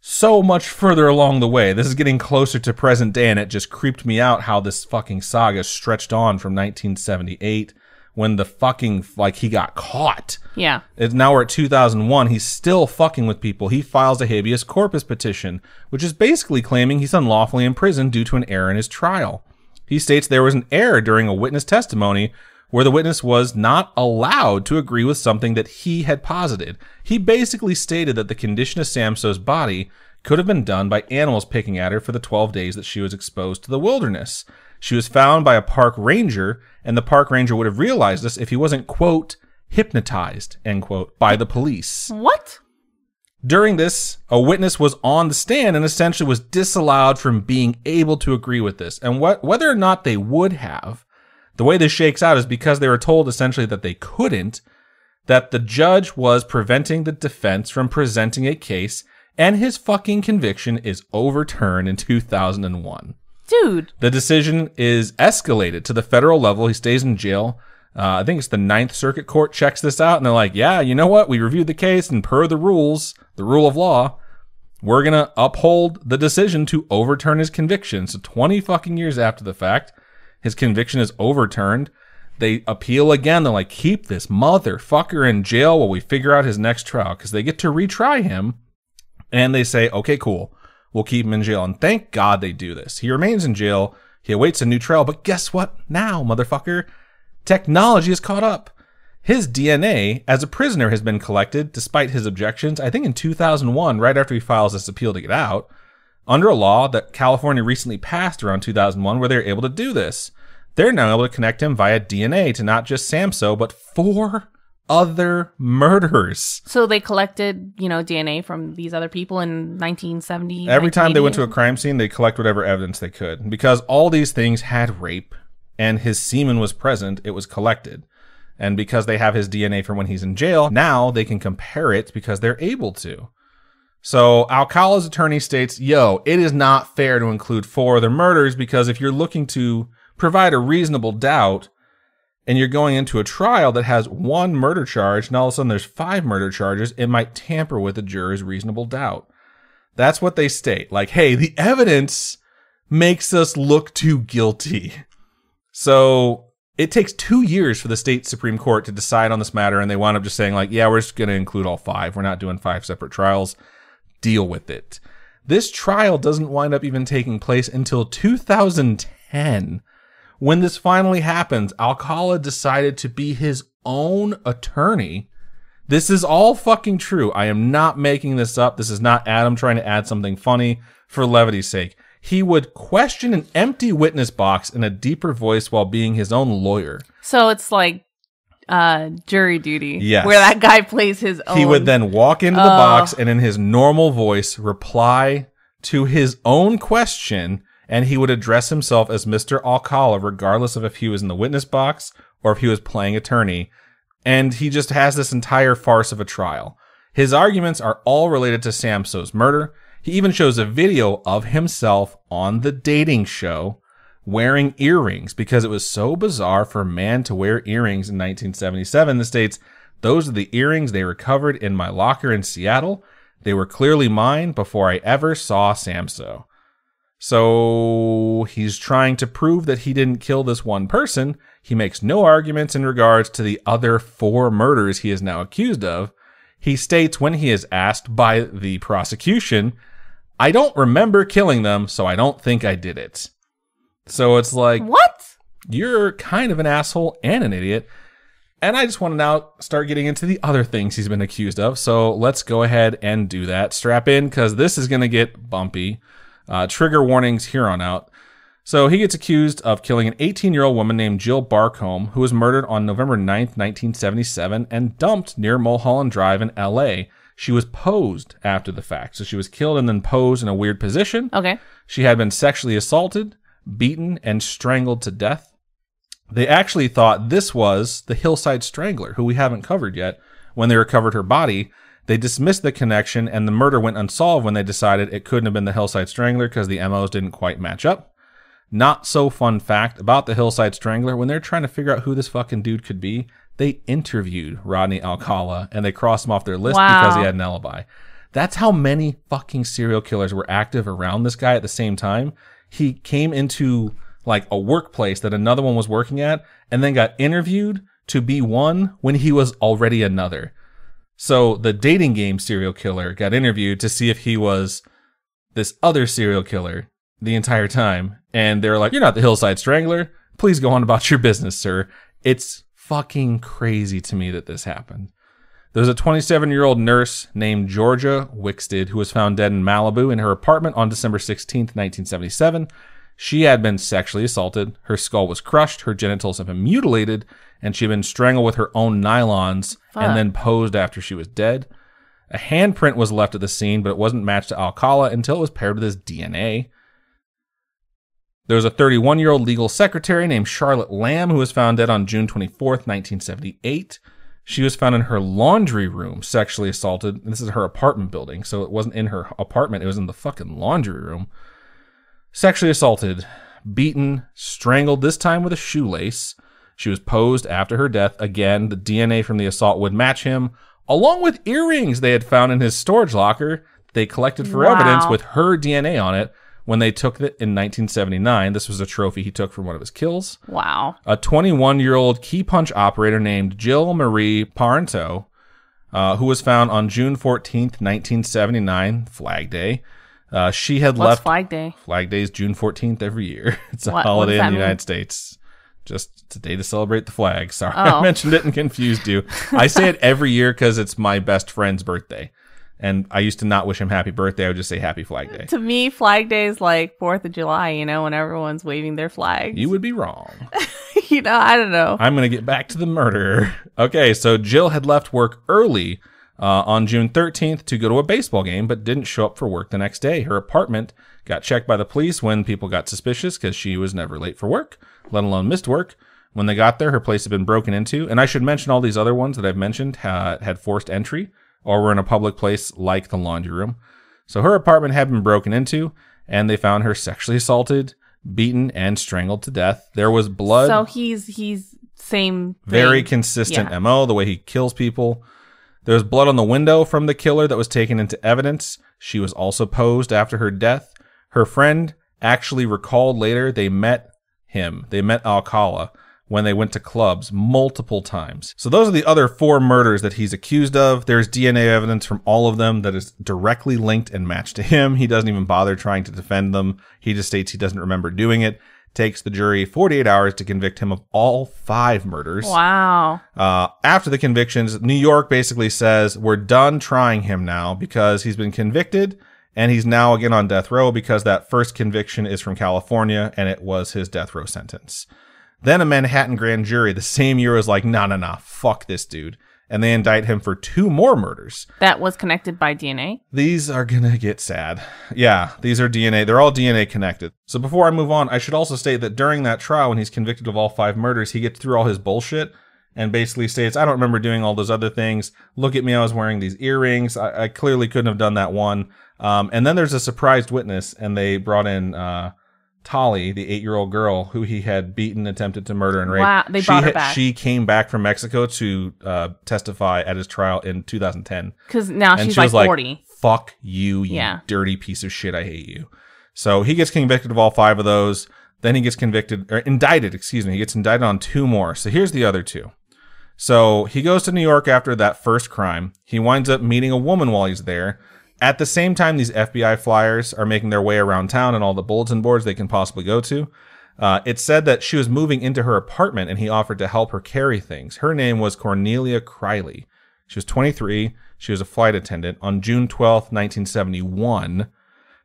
so much further along the way. This is getting closer to present day, and it just creeped me out how this fucking saga stretched on from 1978 when the fucking, like, he got caught. Yeah. Now we're at 2001. He's still fucking with people. He files a habeas corpus petition, which is basically claiming he's unlawfully imprisoned due to an error in his trial. He states there was an error during a witness testimony where the witness was not allowed to agree with something that he had posited. He basically stated that the condition of Samso's body could have been done by animals picking at her for the 12 days that she was exposed to the wilderness. She was found by a park ranger, and the park ranger would have realized this if he wasn't, quote, hypnotized, end quote, by the police. What? During this, a witness was on the stand and essentially was disallowed from being able to agree with this. And whether or not they would have, the way this shakes out is because they were told essentially that they couldn't, that the judge was preventing the defense from presenting a case, and his fucking conviction is overturned in 2001. Dude. The decision is escalated to the federal level. He stays in jail. I think it's the Ninth Circuit Court checks this out, and they're like, yeah, you know what? We reviewed the case, and per the rules, the rule of law, we're going to uphold the decision to overturn his conviction. So 20 fucking years after the fact, his conviction is overturned. They appeal again. They're like, keep this motherfucker in jail while we figure out his next trial, because they get to retry him. And they say, okay, cool. We'll keep him in jail. And thank God they do this. He remains in jail. He awaits a new trial. But guess what now, motherfucker? Technology has caught up. His DNA as a prisoner has been collected despite his objections. I think in 2001, right after he files this appeal to get out, under a law that California recently passed around 2001 where they're able to do this. They're now able to connect him via DNA to not just Samso, but 4 other murderers. So they collected, DNA from these other people in 1970. Every time they went to a crime scene, they collect whatever evidence they could. Because all these things had rape, and his semen was present, it was collected. And because they have his DNA from when he's in jail, now they can compare it because they're able to. So Alcala's attorney states, it is not fair to include 4 other murders because if you're looking to provide a reasonable doubt and you're going into a trial that has 1 murder charge and all of a sudden there's 5 murder charges, it might tamper with the juror's reasonable doubt. That's what they state. Like, hey, the evidence makes us look too guilty. So it takes 2 years for the state Supreme Court to decide on this matter, and they wound up just saying, like, yeah, we're just going to include all 5. We're not doing 5 separate trials. Deal with it. This trial doesn't wind up even taking place until 2010. When this finally happens, Alcala decided to be his own attorney. This is all fucking true. I am not making this up. This is not Adam trying to add something funny for levity's sake. He would question an empty witness box in a deeper voice while being his own lawyer. So it's like Jury Duty. Yes. Where that guy plays his own. He would then walk into the box and in his normal voice reply to his own question, and he would address himself as Mr. Alcala, regardless of if he was in the witness box or if he was playing attorney. And he just has this entire farce of a trial. His arguments are all related to Samso's murder. He even shows a video of himself on the dating show wearing earrings because it was so bizarre for a man to wear earrings in 1977. The states, those are the earrings they recovered in my locker in Seattle. They were clearly mine before I ever saw Samso. So he's trying to prove that he didn't kill this one person. He makes no arguments in regards to the other 4 murders he is now accused of. He states when he is asked by the prosecution, I don't remember killing them, so I don't think I did it. So it's like, what? You're kind of an asshole and an idiot. And I just want to now start getting into the other things he's been accused of. So let's go ahead and do that. Strap in, because this is going to get bumpy. Trigger warnings here on out. So he gets accused of killing an 18-year-old woman named Jill Barcombe, who was murdered on November 9th, 1977, and dumped near Mulholland Drive in L.A. She was posed after the fact. So she was killed and then posed in a weird position. Okay. She had been sexually assaulted, beaten, and strangled to death. They actually thought this was the Hillside Strangler, who we haven't covered yet. When they recovered her body, they dismissed the connection, and the murder went unsolved when they decided it couldn't have been the Hillside Strangler because the MOs didn't quite match up. Not so fun fact about the Hillside Strangler, when they're trying to figure out who this fucking dude could be, they interviewed Rodney Alcala, and they crossed him off their list because he had an alibi. That's how many fucking serial killers were active around this guy at the same time. He came into like a workplace that another one was working at and then got interviewed to be one when he was already another. So the dating game serial killer got interviewed to see if he was this other serial killer the entire time. And they were like, you're not the Hillside Strangler. Please go on about your business, sir. It's fucking crazy to me that this happened. There's a 27-year-old nurse named Georgia Wickstead who was found dead in Malibu in her apartment on December 16th, 1977. She had been sexually assaulted. Her skull was crushed. Her genitals have been mutilated. And she had been strangled with her own nylons and then posed after she was dead. A handprint was left at the scene, but it wasn't matched to Alcala until it was paired with his DNA. There was a 31-year-old legal secretary named Charlotte Lamb who was found dead on June 24th, 1978. She was found in her laundry room, sexually assaulted. And this is her apartment building, so it wasn't in her apartment. It was in the fucking laundry room. Sexually assaulted, beaten, strangled, this time with a shoelace. She was posed after her death. Again, the DNA from the assault would match him, along with earrings they had found in his storage locker. They collected for evidence with her DNA on it when they took it in 1979. This was a trophy he took from one of his kills. Wow. A 21-year-old key punch operator named Jill Marie Parento, who was found on June 14th, 1979, Flag Day. She had left. What's Flag Day? Flag Day is June 14th every year. It's a holiday in the United States. Just it's a day to celebrate the flag. Sorry, I mentioned it and confused you. I say it every year because it's my best friend's birthday. And I used to not wish him happy birthday. I would just say happy Flag Day. To me, Flag Day is like 4th of July, you know, when everyone's waving their flags. You would be wrong. You know, I don't know. I'm going to get back to the murder. Okay, so Jill had left work early on June 13th to go to a baseball game, but didn't show up for work the next day. Her apartment got checked by the police when people got suspicious because she was never late for work, let alone missed work. When they got there, her place had been broken into. And I should mention all these other ones that I've mentioned had forced entry or were in a public place like the laundry room. So her apartment had been broken into, and they found her sexually assaulted, beaten, and strangled to death. There was blood. So he's same thing. Very consistent MO, the way he kills people. There was blood on the window from the killer that was taken into evidence. She was also posed after her death. Her friend actually recalled later they met him. They met Alcala when they went to clubs multiple times. So those are the other 4 murders that he's accused of. There's DNA evidence from all of them that is directly linked and matched to him. He doesn't even bother trying to defend them. He just states he doesn't remember doing it. Takes the jury 48 hours to convict him of all 5 murders. Wow. After the convictions, New York basically says, we're done trying him now because he's been convicted and he's now again on death row because that first conviction is from California and it was his death row sentence. Then a Manhattan grand jury the same year was like, nah, fuck this dude. And they indict him for 2 more murders. That was connected by DNA? These are going to get sad. Yeah, these are DNA. They're all DNA connected. So before I move on, I should also state that during that trial, when he's convicted of all 5 murders, he gets through all his bullshit and basically states, I don't remember doing all those other things. Look at me, I was wearing these earrings. I clearly couldn't have done that one. And then there's a surprised witness, and they brought in Tolly, the 8-year-old girl who he had beaten, attempted to murder, and rape. Wow, they brought her back. She came back from Mexico to testify at his trial in 2010. Because now she's like 40. Fuck you, dirty piece of shit. I hate you. So he gets convicted of all 5 of those. Then he gets indicted. He gets indicted on 2 more. So here's the other 2. So he goes to New York after that first crime. He winds up meeting a woman while he's there. At the same time, these FBI flyers are making their way around town and all the bulletin boards they can possibly go to. It said that she was moving into her apartment and he offered to help her carry things. Her name was Cornelia Criley. She was 23. She was a flight attendant. On June 12th, 1971,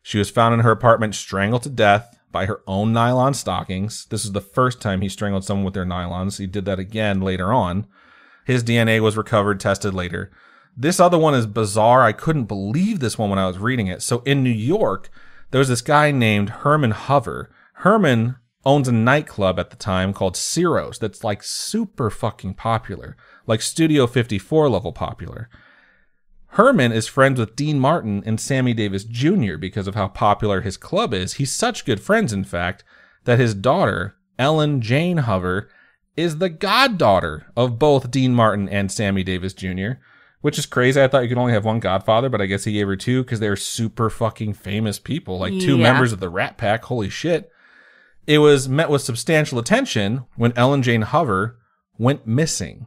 she was found in her apartment strangled to death by her own nylon stockings. This is the first time he strangled someone with their nylons. He did that again later on. His DNA was recovered, tested later. This other one is bizarre. I couldn't believe this one when I was reading it. So in New York, there was this guy named Herman Hover. Herman owns a nightclub at the time called Ciro's that's like super fucking popular, like Studio 54 level popular. Herman is friends with Dean Martin and Sammy Davis Jr. because of how popular his club is. He's such good friends, in fact, that his daughter, Ellen Jane Hover, is the goddaughter of both Dean Martin and Sammy Davis Jr., which is crazy. I thought you could only have one godfather, but I guess he gave her 2 because they're super fucking famous people, like 2 members of the Rat Pack. Holy shit. It was met with substantial attention when Ellen Jane Hover went missing.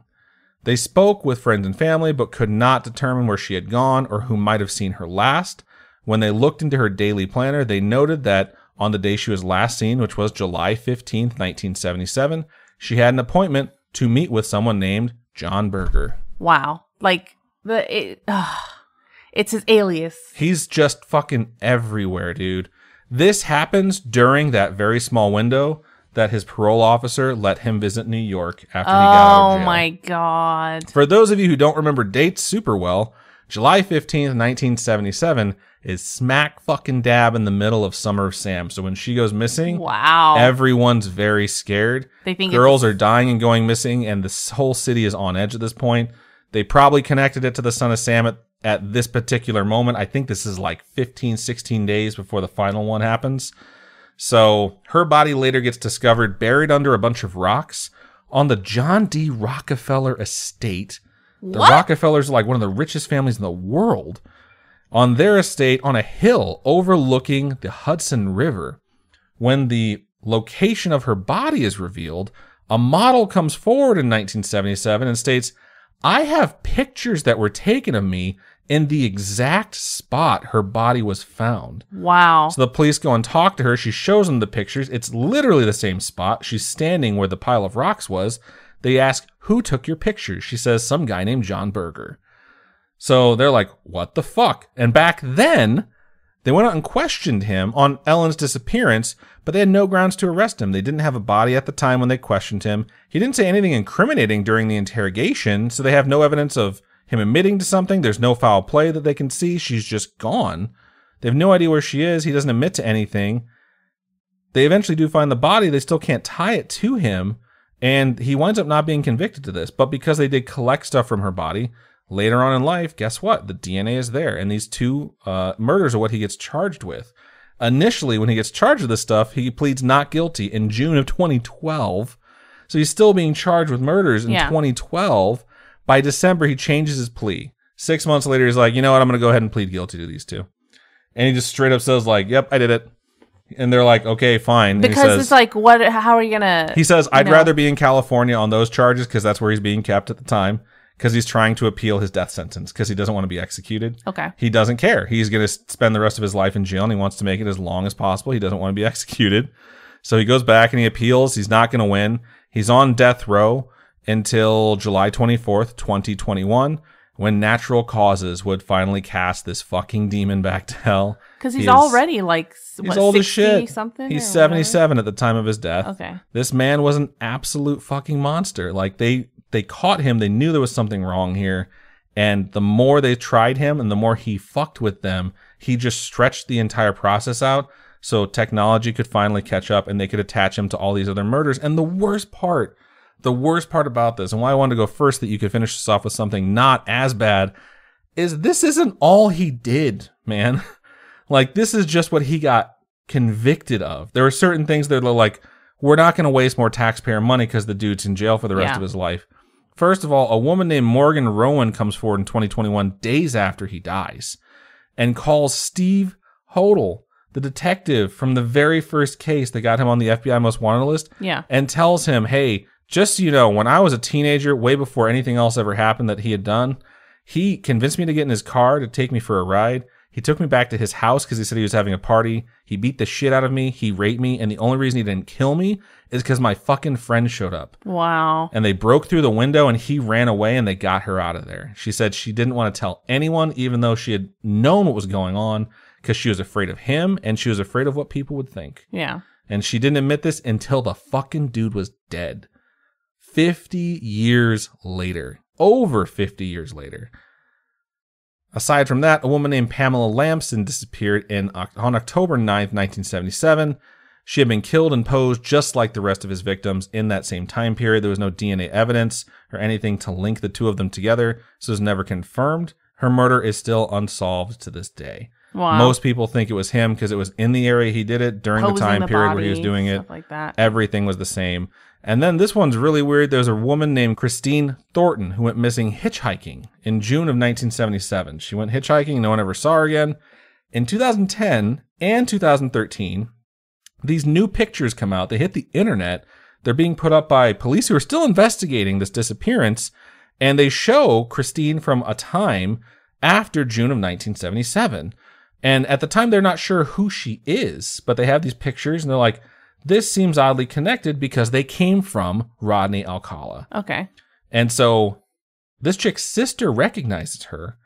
They spoke with friends and family, but could not determine where she had gone or who might have seen her last. When they looked into her daily planner, they noted that on the day she was last seen, which was July 15th, 1977, she had an appointment to meet with someone named John Berger. Wow. Like, it's his alias. He's just fucking everywhere, dude. This happens during that very small window that his parole officer let him visit New York after he got out of jail. Oh my God. For those of you who don't remember dates super well, July 15th, 1977 is smack fucking dab in the middle of Summer of Sam. So when she goes missing, wow, everyone's very scared. They think girls are dying and going missing, and this whole city is on edge at this point. They probably connected it to the Son of Sam at this particular moment. I think this is like 15, 16 days before the final one happens. So her body later gets discovered buried under a bunch of rocks on the John D. Rockefeller estate. The Rockefellers are like one of the richest families in the world. On their estate on a hill overlooking the Hudson River. When the location of her body is revealed, a model comes forward in 1977 and states, I have pictures that were taken of me in the exact spot her body was found. Wow. So the police go and talk to her. She shows them the pictures. It's literally the same spot. She's standing where the pile of rocks was. They ask, who took your pictures? She says, some guy named John Berger. So they're like, what the fuck? And back then, they went out and questioned him on Ellen's disappearance, but they had no grounds to arrest him. They didn't have a body at the time when they questioned him. He didn't say anything incriminating during the interrogation, so they have no evidence of him admitting to something. There's no foul play that they can see. She's just gone. They have no idea where she is. He doesn't admit to anything. They eventually do find the body. They still can't tie it to him, and he winds up not being convicted to this. But because they did collect stuff from her body, later on in life, guess what? The DNA is there, and these 2 murders are what he gets charged with. Initially, when he gets charged with this stuff, he pleads not guilty in June of 2012. So he's still being charged with murders in 2012. By December, he changes his plea. 6 months later, he's like, you know what? I'm going to go ahead and plead guilty to these 2. And he just straight up says, like, yep, I did it. And they're like, okay, fine. Because says, it's like, what? How are you going to... He says, I'd rather be in California on those charges because that's where he's being kept at the time. Because he's trying to appeal his death sentence because he doesn't want to be executed. Okay. He doesn't care. He's going to spend the rest of his life in jail, and he wants to make it as long as possible. He doesn't want to be executed. So he goes back and he appeals. He's not going to win. He's on death row until July 24th, 2021, when natural causes would finally cast this fucking demon back to hell. Because he's already like, he's old as shit. Something. He's 77 at the time of his death. Okay. This man was an absolute fucking monster. Like they caught him. They knew there was something wrong here. And the more they tried him and the more he fucked with them, he just stretched the entire process out so technology could finally catch up and they could attach him to all these other murders. And the worst part about this, and why I wanted to go first that you could finish this off with something not as bad, is this isn't all he did, man. Like, this is just what he got convicted of. There are certain things that are like, we're not going to waste more taxpayer money because the dude's in jail for the rest of his life. First of all, a woman named Morgan Rowan comes forward in 2021, days after he dies, and calls Steve Hodel, the detective from the very first case that got him on the FBI Most Wanted list, and tells him, hey, just so you know, when I was a teenager, way before anything else ever happened that he had done, he convinced me to get in his car to take me for a ride. He took me back to his house because he said he was having a party. He beat the shit out of me. He raped me. And the only reason he didn't kill me is because my fucking friend showed up. Wow. And they broke through the window and he ran away and they got her out of there. She said she didn't want to tell anyone, even though she had known what was going on, because she was afraid of him and she was afraid of what people would think. Yeah. And she didn't admit this until the fucking dude was dead. 50 years later. Over 50 years later. Aside from that, a woman named Pamela Lamson disappeared on October 9th, 1977. She had been killed and posed just like the rest of his victims in that same time period. There was no DNA evidence or anything to link the two of them together, so it was never confirmed. Her murder is still unsolved to this day. Wow. Most people think it was him because it was in the area he did it during the time period where he was doing it. Like that. Everything was the same. And then this one's really weird. There's a woman named Christine Thornton who went missing hitchhiking in June of 1977. She went hitchhiking. No one ever saw her again. In 2010 and 2013, these new pictures come out. They hit the internet. They're being put up by police who are still investigating this disappearance. And they show Christine from a time after June of 1977. And at the time, they're not sure who she is, but they have these pictures and they're like, this seems oddly connected because they came from Rodney Alcala. Okay. And so this chick's sister recognizes her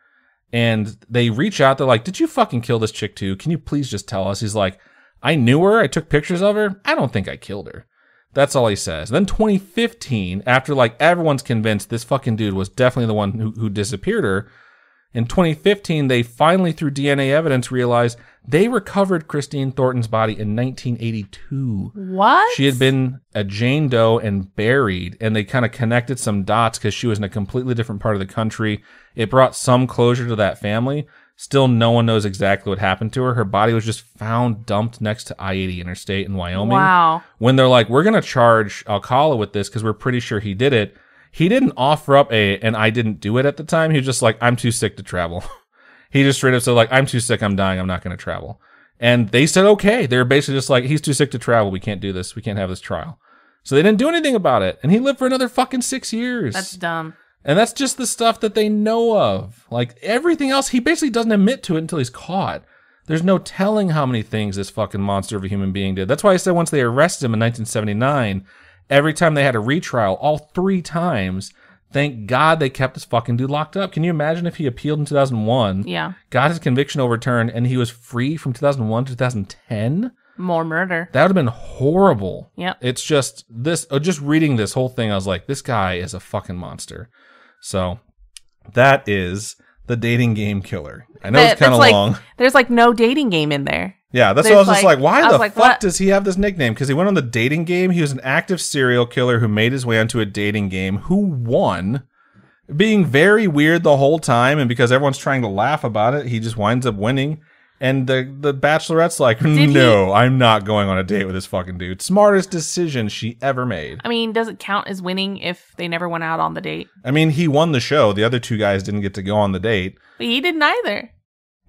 and they reach out. They're like, did you fucking kill this chick too? Can you please just tell us? He's like, I knew her. I took pictures of her. I don't think I killed her. That's all he says. Then 2015, after like everyone's convinced this fucking dude was definitely the one who disappeared her, in 2015, they finally, through DNA evidence, realized they recovered Christine Thornton's body in 1982. What? She had been a Jane Doe and buried, and they kind of connected some dots because she was in a completely different part of the country. It brought some closure to that family. Still, no one knows exactly what happened to her. Her body was just found dumped next to I-80 interstate in Wyoming. Wow. When they're like, we're going to charge Alcala with this because we're pretty sure he did it. He didn't offer up and I didn't do it at the time. He was just like, I'm too sick to travel. He just straight up said like, I'm too sick. I'm dying. I'm not going to travel. And they said, okay. They were basically just like, he's too sick to travel. We can't do this. We can't have this trial. So they didn't do anything about it. And he lived for another fucking 6 years. That's dumb. And that's just the stuff that they know of. Like everything else, he basically doesn't admit to it until he's caught. There's no telling how many things this fucking monster of a human being did. That's why I said once they arrested him in 1979, every time they had a retrial, all 3 times, thank God they kept this fucking dude locked up. Can you imagine if he appealed in 2001? Yeah. Got his conviction overturned, and he was free from 2001 to 2010? More murder. That would have been horrible. Yep. It's just this, just reading this whole thing, I was like, this guy is a fucking monster. So that is the dating game killer. I know it's kind of long. There's like no dating game in there. Yeah, that's what I was just like, why the fuck what? does he have this nickname? Because he went on the dating game. He was an active serial killer who made his way onto a dating game, who won, being very weird the whole time. And because everyone's trying to laugh about it, he just winds up winning. And the Bachelorette's like, no, I'm not going on a date with this fucking dude. Smartest decision she ever made. I mean, does it count as winning if they never went out on the date? I mean, he won the show. The other 2 guys didn't get to go on the date. But he didn't either.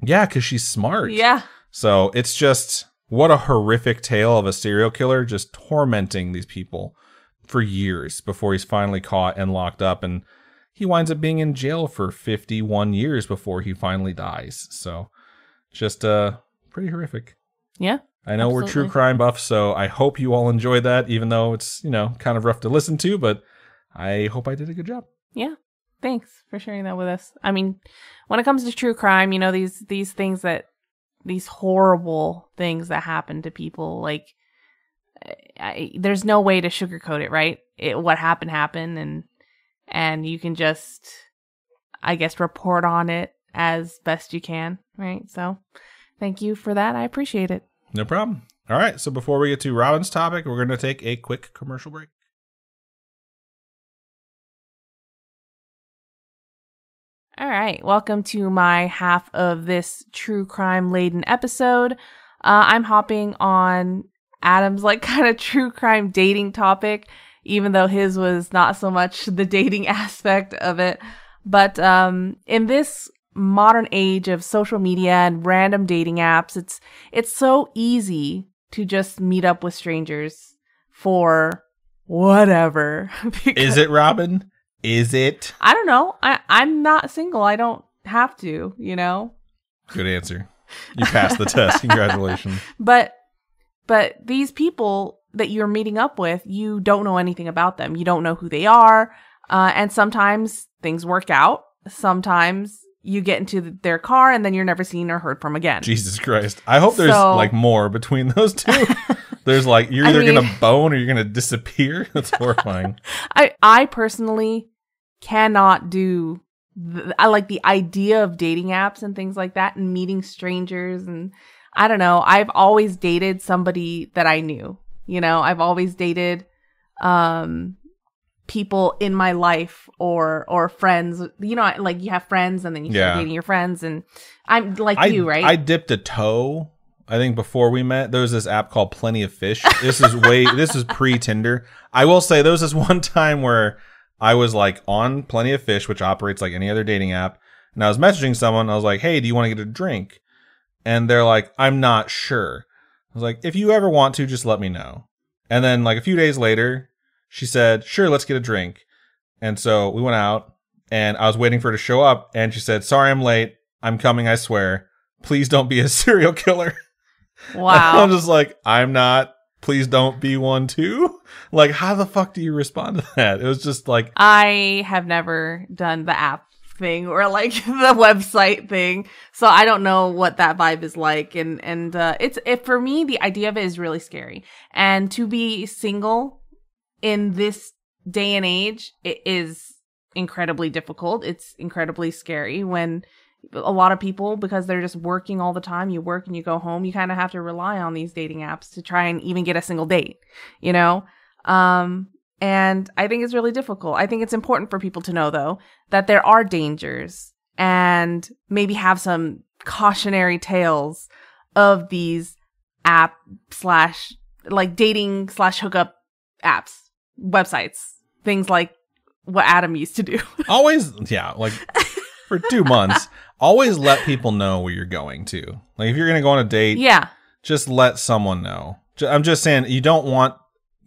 Yeah, because she's smart. Yeah. So it's just, what a horrific tale of a serial killer just tormenting these people for years before he's finally caught and locked up. And he winds up being in jail for 51 years before he finally dies. So just pretty horrific. Yeah. I know We're true crime buffs, so I hope you all enjoyed that, even though it's, kind of rough to listen to, but I hope I did a good job. Yeah. Thanks for sharing that with us. I mean, when it comes to true crime, you know, these things these horrible things that happen to people, like, there's no way to sugarcoat it, right? What happened, and you can just, I guess, report on it as best you can, right? So, thank you for that. I appreciate it. No problem. All right, so before we get to Robin's topic, we're going to take a quick commercial break. All right, welcome to my half of this true crime laden episode. I'm hopping on Adam's like kind of true crime dating topic, even though his was not so much the dating aspect of it. But in this modern age of social media and random dating apps, it's so easy to just meet up with strangers for whatever. Is it, Robin? Is it? I don't know. I'm not single. I don't have to, you know? Good answer. You passed the test. Congratulations. But these people that you're meeting up with, you don't know anything about them. You don't know who they are. And sometimes things work out. Sometimes you get into their car and then you're never seen or heard from again. Jesus Christ. I hope there's like more between those two. There's like, you're either going to bone or you're going to disappear. That's horrifying. I personally cannot do, I like the idea of dating apps and things like that and meeting strangers. And I don't know. I've always dated somebody that I knew, you know, I've always dated, people in my life or friends, you know, like you have friends and then you start dating your friends, and I'm like you, right? I dipped a toe, I think, before we met. There was this app called Plenty of Fish. This is pre-Tinder. I will say there was this one time where I was like on Plenty of Fish, which operates like any other dating app, and I was messaging someone. I was like, hey, do you want to get a drink? And they're like, I'm not sure. I was like, if you ever want to, just let me know. And then like a few days later, she said, sure, let's get a drink. And so we went out, and I was waiting for her to show up, and she said, sorry, I'm late. I'm coming, I swear. Please don't be a serial killer. Wow. I'm just like, I'm not. Please don't be one too. Like, how the fuck do you respond to that? It was just like, I have never done the app thing or like the website thing, so I don't know what that vibe is like. And it's for me, the idea of it is really scary. And to be single in this day and age, it is incredibly difficult. It's incredibly scary when a lot of people, because they're just working all the time, you work and you go home, you kind of have to rely on these dating apps to try and even get a single date, you know? And I think it's really difficult. I think it's important for people to know, though, that there are dangers and maybe have some cautionary tales of these app slash like dating slash hookup apps, websites, things like what Adam used to do. Always, yeah, like for 2 months, always let people know where you're going to. Like if you're going to go on a date, just let someone know. I'm just saying, you don't want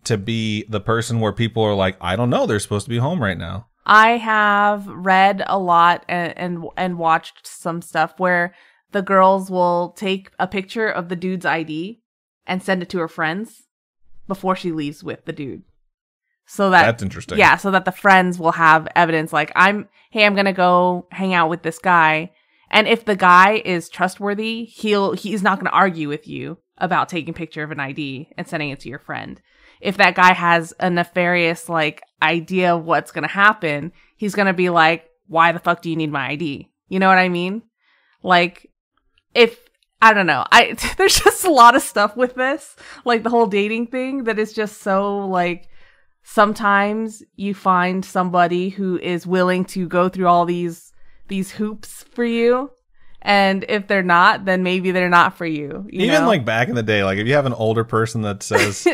to be the person where people are like, I don't know, they're supposed to be home right now. I have read a lot and watched some stuff where the girls will take a picture of the dude's ID and send it to her friends before she leaves with the dude. So that's interesting. Yeah, so that the friends will have evidence like, I'm going to go hang out with this guy. And if the guy is trustworthy, he's not going to argue with you about taking a picture of an ID and sending it to your friend. If that guy has a nefarious like idea of what's going to happen, he's going to be like, why the fuck do you need my ID? You know what I mean? Like, I don't know. There's just a lot of stuff with this, like the whole dating thing that is just so like, sometimes you find somebody who is willing to go through all these hoops for you. And if they're not, then maybe they're not for you. Even know? Like back in the day, like if you have an older person that says,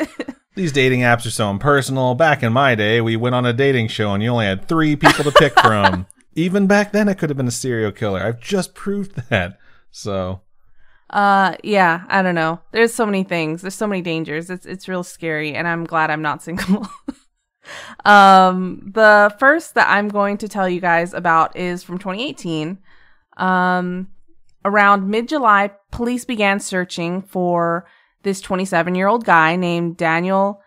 these dating apps are so impersonal. Back in my day, we went on a dating show and you only had 3 people to pick from. Even back then, it could have been a serial killer. I've just proved that. So, yeah, I don't know. There's so many things. There's so many dangers. It's real scary, and I'm glad I'm not single. The first that I'm going to tell you guys about is from 2018. Around mid-July, police began searching for this 27-year-old guy named Daniel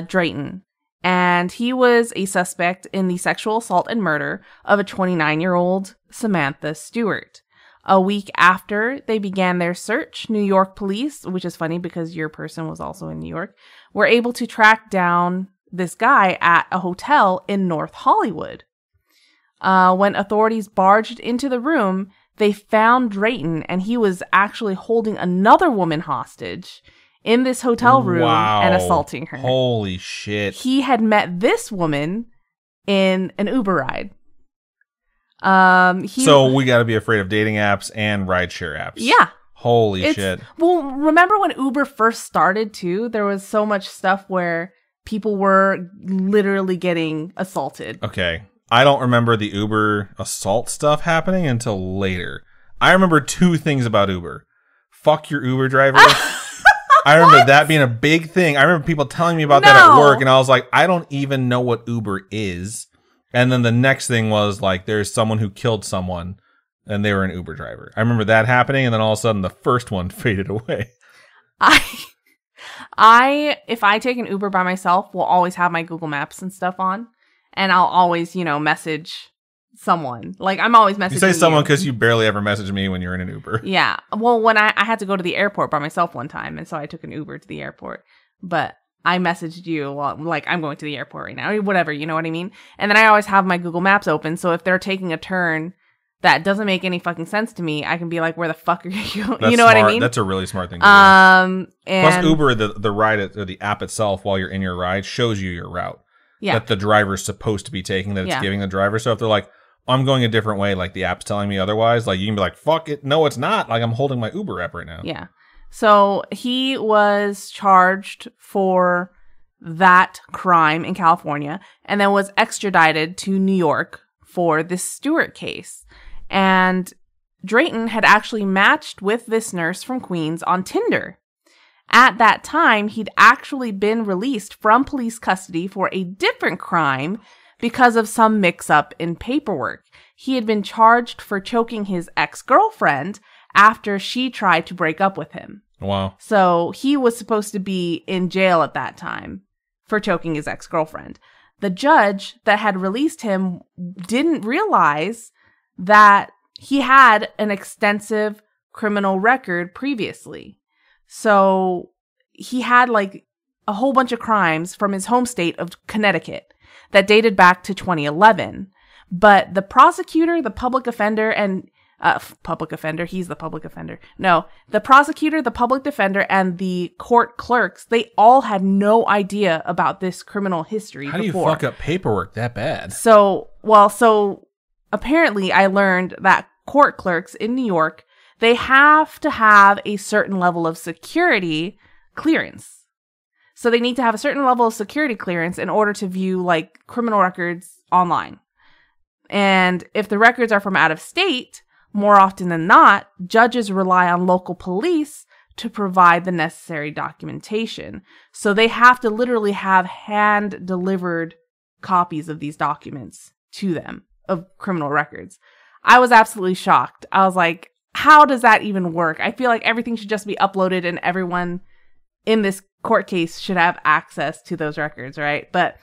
Drayton. And he was a suspect in the sexual assault and murder of a 29-year-old Samantha Stewart. A week after they began their search, New York police, which is funny because your person was also in New York, were able to track down this guy at a hotel in North Hollywood. When authorities barged into the room, they found Drayton, and he was actually holding another woman hostage in this hotel room and assaulting her. Holy shit. He had met this woman in an Uber ride. So we got to be afraid of dating apps and rideshare apps. Yeah. Holy shit. Well, remember when Uber first started too? There was so much stuff where people were literally getting assaulted. Okay. I don't remember the Uber assault stuff happening until later. I remember two things about Uber. Fuck your Uber driver. I remember that being a big thing. I remember people telling me about that at work, and I was like, I don't even know what Uber is. And then the next thing was like, there's someone who killed someone, and they were an Uber driver. I remember that happening, and then all of a sudden, the first one faded away. If I take an Uber by myself, will always have my Google Maps and stuff on, and I'll always, message someone. Like, I'm always messaging you. Say someone because you barely ever message me when you're in an Uber. Yeah. Well, when I had to go to the airport by myself one time, and so I took an Uber to the airport. But I messaged you, like, I'm going to the airport right now, or whatever, you know what I mean? And then I always have my Google Maps open, so if they're taking a turn that doesn't make any fucking sense to me, I can be like, where the fuck are you? That's you know smart. what I mean? That's a really smart thing to do. And plus Uber, the ride, or the app itself, while you're in your ride, shows you your route. Yeah. That the driver's supposed to be taking, that it's giving the driver. So if they're like, I'm going a different way, like the app's telling me otherwise, like you can be like, fuck it, no, it's not. Like I'm holding my Uber app right now. Yeah. So he was charged for that crime in California and then was extradited to New York for this Stewart case. And Drayton had actually matched with this nurse from Queens on Tinder. At that time, he'd actually been released from police custody for a different crime because of some mix-up in paperwork. He had been charged for choking his ex-girlfriend after she tried to break up with him. Wow. So he was supposed to be in jail at that time for choking his ex-girlfriend. The judge that had released him didn't realize that he had an extensive criminal record previously. So he had like a whole bunch of crimes from his home state of Connecticut that dated back to 2011. But the prosecutor, the public offender, and he's the public offender. No, the prosecutor, the public defender, and the court clerks, they all had no idea about this criminal history before. How do you fuck up paperwork that bad? So apparently I learned that court clerks in New York, they have to have a certain level of security clearance. So they need to have a certain level of security clearance in order to view like criminal records online. And if the records are from out of state, more often than not, judges rely on local police to provide the necessary documentation. So they have to literally have hand-delivered copies of these documents to them, of criminal records. I was absolutely shocked. I was like, how does that even work? I feel like everything should just be uploaded and everyone in this court case should have access to those records, right? But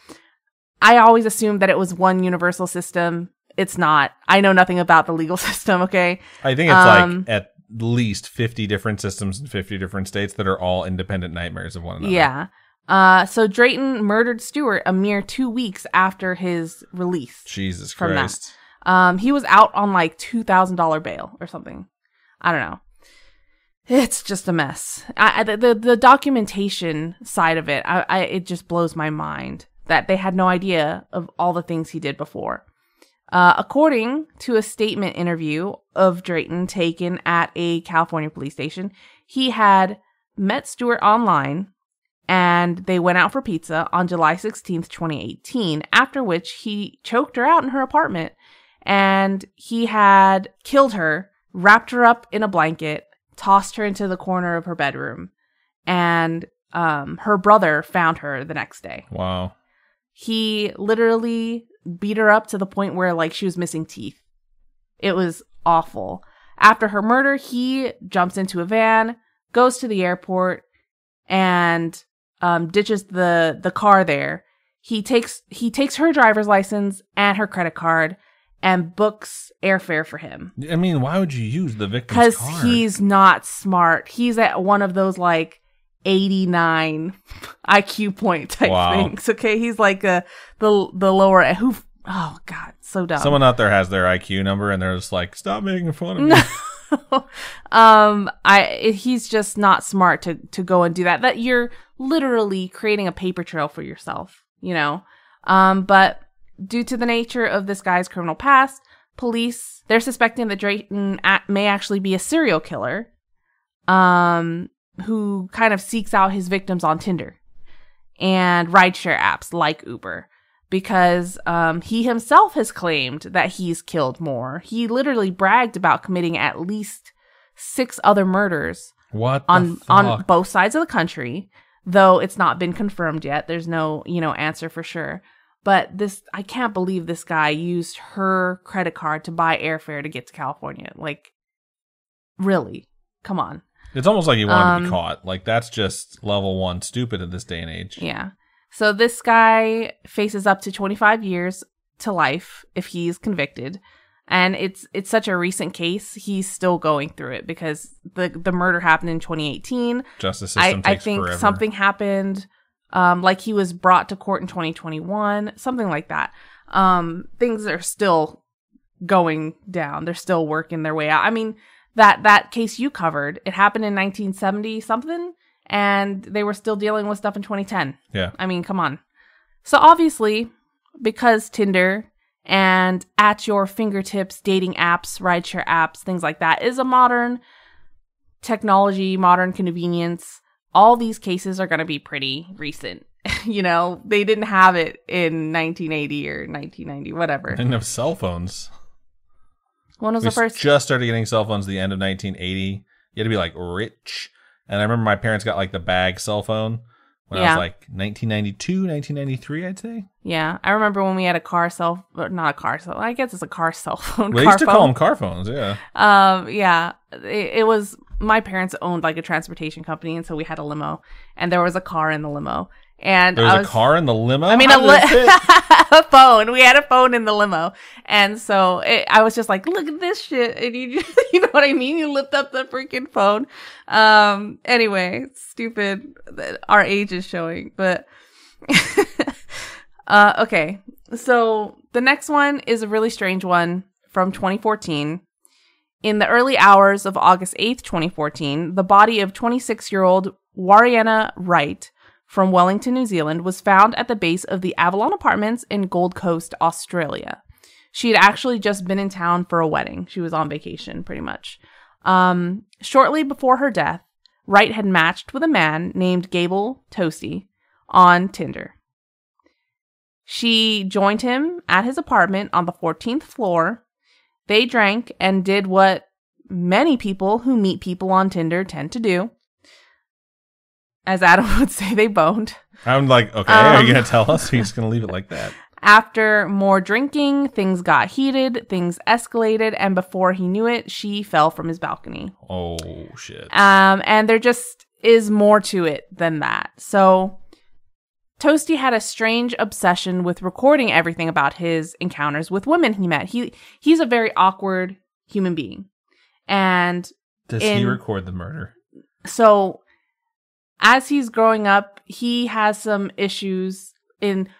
I always assumed that it was one universal system. It's not. I know nothing about the legal system, okay? I think it's like at least 50 different systems in 50 different states that are all independent nightmares of one another. Yeah. So Drayton murdered Stewart a mere 2 weeks after his release. Jesus Christ. He was out on like $2,000 bail or something. I don't know. It's just a mess. The documentation side of it, it just blows my mind that they had no idea of all the things he did before. According to a statement interview of Drayton taken at a California police station, he had met Stewart online and they went out for pizza on July 16th, 2018, after which he choked her out in her apartment and he had killed her, wrapped her up in a blanket, tossed her into the corner of her bedroom, and her brother found her the next day. Wow. He literally beat her up to the point where like she was missing teeth. It was awful. After her murder, he jumps into a van, goes to the airport, and ditches the car there. He takes her driver's license and her credit card and books airfare for him. I mean, why would you use the victim's card? Because he's not smart. He's at one of those like 89 IQ point type things. Okay, he's like the lower oh god, so dumb. Someone out there has their IQ number and they're just like, stop making fun of me. He's just not smart to go and do that. That you're literally creating a paper trail for yourself, you know. But due to the nature of this guy's criminal past, police, they're suspecting that Drayton may actually be a serial killer who kind of seeks out his victims on Tinder and rideshare apps like Uber, because he himself has claimed that he's killed more. He literally bragged about committing at least 6 other murders on both sides of the country, though it's not been confirmed yet. There's no, answer for sure. But I can't believe this guy used her credit card to buy airfare to get to California. Like, really? Come on. It's almost like he wanted to be caught. Like, that's just level 1 stupid in this day and age. Yeah. So this guy faces up to 25 years to life if he's convicted. And it's such a recent case, he's still going through it because the murder happened in 2018. Justice system takes forever. I think something happened. Like he was brought to court in 2021, something like that. Things are still going down. They're still working their way out. I mean, that case you covered, it happened in 1970 something, and they were still dealing with stuff in 2010. Yeah. I mean, come on. So obviously, because Tinder and at your fingertips dating apps, rideshare apps, things like that is a modern technology, modern convenience, all these cases are going to be pretty recent. They didn't have it in 1980 or 1990, whatever. They didn't have cell phones. When was the first? Just started getting cell phones at the end of 1980. You had to be like rich. And I remember my parents got like the bag cell phone when I was like 1992, 1993, I'd say. Yeah. I remember when we had not a car cell. I guess it's a car cell phone. They used to call them car phones, yeah. Yeah. It was, my parents owned like a transportation company, and so we had a limo, and there was a car in the limo. And there was a car in the limo? I mean, a phone. We had a phone in the limo. And so I was just like, look at this shit. And you know what I mean? You lift up the freaking phone. Anyway, stupid. Our age is showing, but, okay. So the next one is a really strange one from 2014. In the early hours of August 8th, 2014, the body of 26-year-old Wariana Wright from Wellington, New Zealand, was found at the base of the Avalon Apartments in Gold Coast, Australia. She had actually just been in town for a wedding. She was on vacation, pretty much. Shortly before her death, Wright had matched with a man named Gable Toasty on Tinder. She joined him at his apartment on the 14th floor. They drank and did what many people who meet people on Tinder tend to do. As Adam would say, they boned. I'm like, okay, are you going to tell us? Or are you just going to leave it like that? After more drinking, things got heated, things escalated, and before he knew it, she fell from his balcony. Oh, shit. And there just is more to it than that. So, Toasty had a strange obsession with recording everything about his encounters with women he met. He's a very awkward human being. And does he record the murder? So, as he's growing up, he has some issues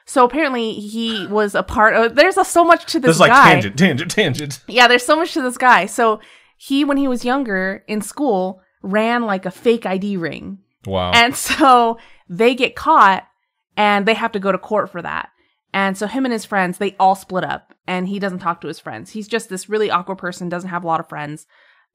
so apparently he was a part of, there's so much to this guy. There's like tangent. Yeah, there's so much to this guy. So when he was younger in school, ran like a fake ID ring. Wow. And so they get caught and they have to go to court for that. And so him and his friends, they all split up and he doesn't talk to his friends. He's just this really awkward person, doesn't have a lot of friends.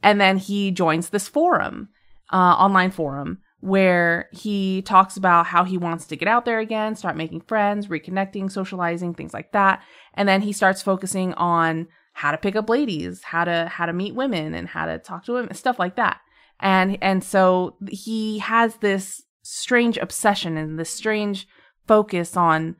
And then he joins this forum, online forum, where he talks about how he wants to get out there again, start making friends, reconnecting, socializing, things like that. And then he starts focusing on how to pick up ladies, how to meet women and how to talk to women, stuff like that. And so he has this strange obsession and this strange focus on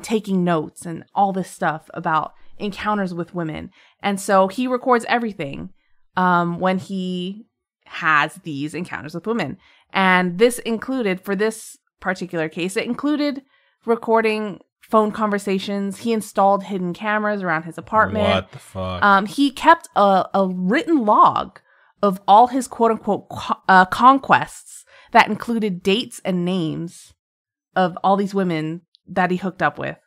taking notes and all this stuff about encounters with women. And so he records everything when he has these encounters with women. And this included, for this particular case, it included recording phone conversations. He installed hidden cameras around his apartment. What the fuck? He kept a written log of all his quote-unquote conquests that included dates and names of all these women that he hooked up with.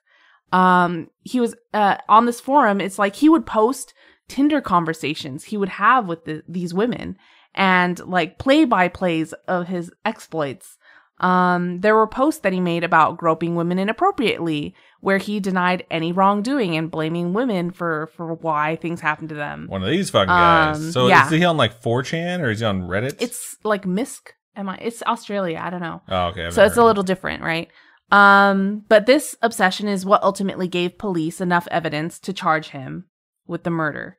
He was on this forum. It's like he would post Tinder conversations he would have with these women and like play-by-plays of his exploits. There were posts that he made about groping women inappropriately, where he denied any wrongdoing and blaming women for why things happened to them. One of these fucking guys. So yeah. is he on like 4chan or is he on Reddit? It's like Misk. It's Australia. I don't know. Oh, okay. So it's a little different, right? But this obsession is what ultimately gave police enough evidence to charge him with the murder.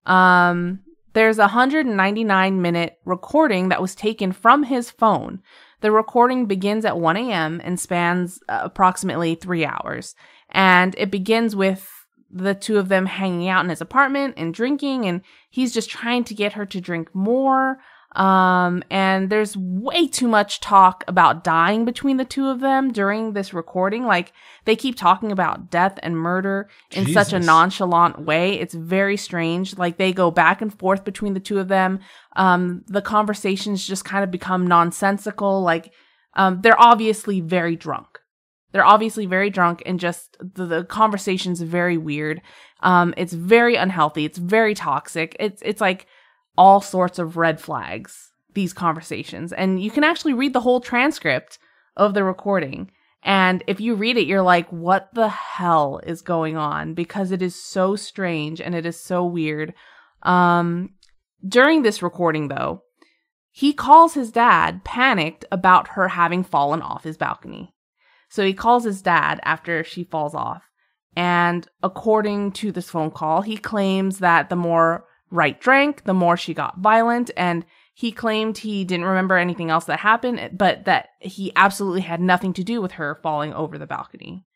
There's a 199-minute recording that was taken from his phone. The recording begins at 1 a.m. and spans approximately 3 hours. And it begins with the two of them hanging out in his apartment and drinking, and he's just trying to get her to drink more. And there's way too much talk about dying between the two of them during this recording. Like, they keep talking about death and murder in such a nonchalant way. It's very strange. Like, they go back and forth between the two of them. The conversations just kind of become nonsensical. Like, they're obviously very drunk. And just the conversation's very weird. It's very unhealthy. It's very toxic. It's like all sorts of red flags, these conversations. And you can actually read the whole transcript of the recording. And if you read it, you're like, what the hell is going on? Because it is so strange and it is so weird. During this recording, though, he calls his dad panicked about her having fallen off his balcony. So he calls his dad after she falls off. And according to this phone call, he claims that the more Wright drank, the more she got violent, and he claimed he didn't remember anything else that happened, but that he absolutely had nothing to do with her falling over the balcony.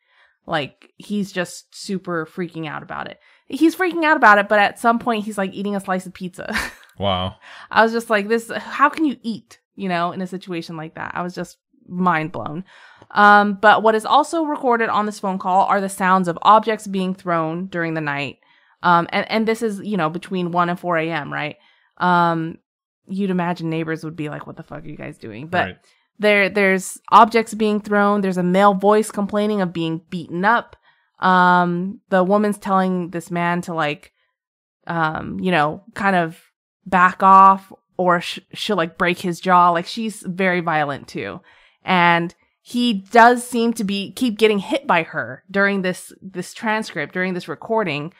Like, he's just super freaking out about it. He's freaking out about it, but at some point he's like eating a slice of pizza. Wow. I was just like, how can you eat, in a situation like that? I was just mind blown. But what is also recorded on this phone call are the sounds of objects being thrown during the night. And this is, between 1 and 4 a.m., right? You'd imagine neighbors would be like, what the fuck are you guys doing? But right. There's objects being thrown. There's a male voice complaining of being beaten up. The woman's telling this man to kind of back off, or she'll like break his jaw. Like, she's very violent too. And he does seem to keep getting hit by her during this transcript, during this recording.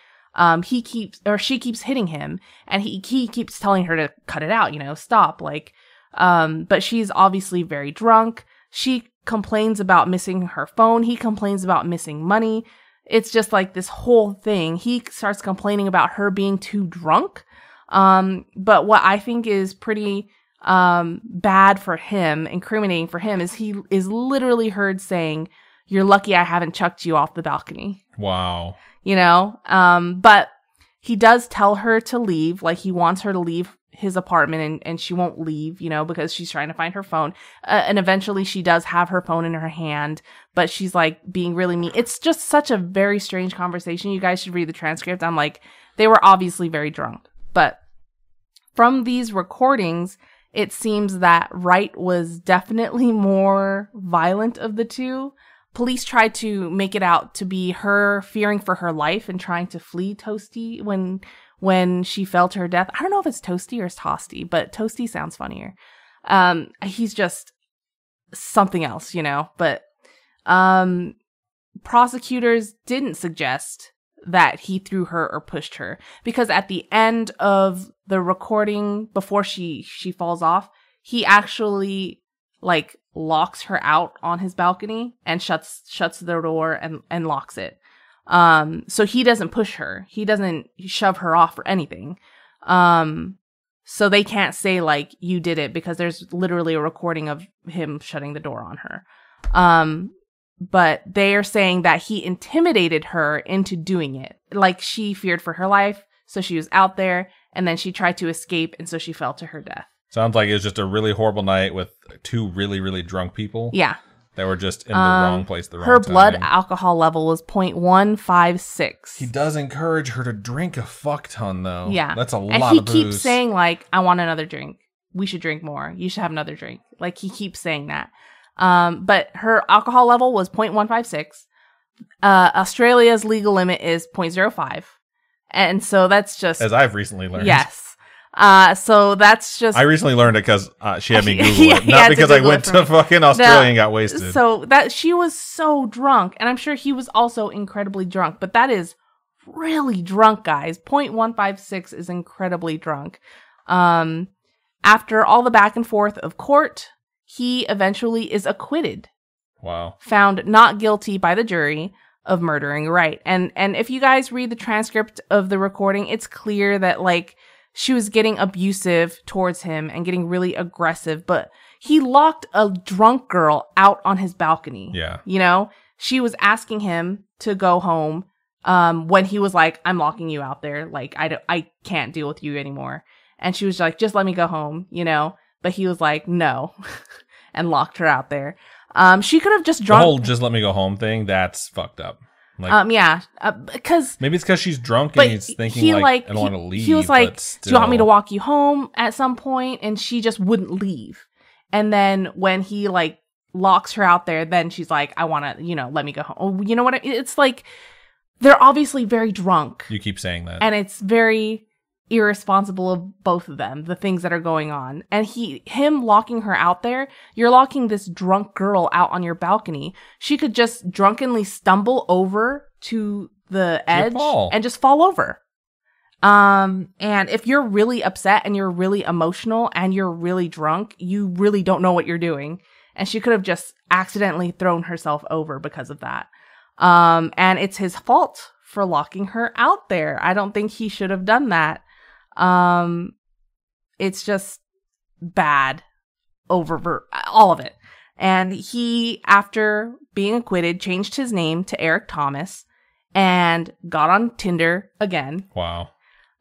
She keeps hitting him, and he keeps telling her to cut it out, stop. But she's obviously very drunk. She complains about missing her phone. He complains about missing money. It's just like this whole thing. He starts complaining about her being too drunk. But what I think is pretty bad for him, incriminating for him, is he is literally heard saying, "You're lucky I haven't chucked you off the balcony." Wow. But he does tell her to leave. Like, he wants her to leave his apartment, and she won't leave, because she's trying to find her phone. And eventually she does have her phone in her hand, but she's like being really mean. It's just such a very strange conversation. You guys should read the transcript. I'm like, they were obviously very drunk. But from these recordings, it seems that Wright was definitely more violent of the two. Police tried to make it out to be her fearing for her life and trying to flee Toasty when she fell to her death. I don't know if it's Toasty or it's Tosty, but Toasty sounds funnier. He's just something else, But prosecutors didn't suggest that he threw her or pushed her, because at the end of the recording, before she falls off, he actually locks her out on his balcony and shuts the door and locks it. So he doesn't push her. He doesn't shove her off or anything. So they can't say you did it, because there's literally a recording of him shutting the door on her. But they are saying that he intimidated her into doing it. Like, she feared for her life, so she was out there, and then she tried to escape, and so she fell to her death. Sounds like it was just a really horrible night with two really, really drunk people. Yeah. that were just in the wrong place at the wrong her time. blood alcohol level was 0.156. He does encourage her to drink a fuck ton, though. Yeah. That's a and lot of booze. he keeps saying, like, I want another drink. We should drink more. You should have another drink. Like, he keeps saying that. But her alcohol level was 0.156. Australia's legal limit is 0.05. And so that's just... As I've recently learned. Yes. So that's just... I recently learned it because she had me Google it. Not because I went to fucking Australia and got wasted. So that she was so drunk. And I'm sure he was also incredibly drunk. But that is really drunk, guys. 0.156 is incredibly drunk. After all the back and forth of court, he eventually is acquitted. Wow. Found not guilty by the jury of murdering Wright. And if you guys read the transcript of the recording, it's clear that, like, she was getting abusive towards him and getting really aggressive, but he locked a drunk girl out on his balcony. Yeah. You know, she was asking him to go home when he was like, I'm locking you out there. Like, I can't deal with you anymore. And she was like, just let me go home, you know? But he was like, no, and locked her out there. She could have just drunk. The whole just let me go home thing, that's fucked up. Like, because maybe it's because she's drunk and he's thinking like, I don't want to leave. He was like, do you want me to walk you home at some point? And she just wouldn't leave. And then when he like locks her out there, then she's like, I want to, let me go home. Oh, you know what? It's like, they're obviously very drunk. You keep saying that. And it's very irresponsible of both of them, the things that are going on. And him locking her out there, you're locking this drunk girl out on your balcony. She could just drunkenly stumble over to the edge and just fall over. And if you're really upset and you're really emotional and you're really drunk, you really don't know what you're doing. And she could have just accidentally thrown herself over because of that. And it's his fault for locking her out there. I don't think he should have done that. It's just bad over all of it. And he, after being acquitted, changed his name to Eric Thomas and got on Tinder again. Wow.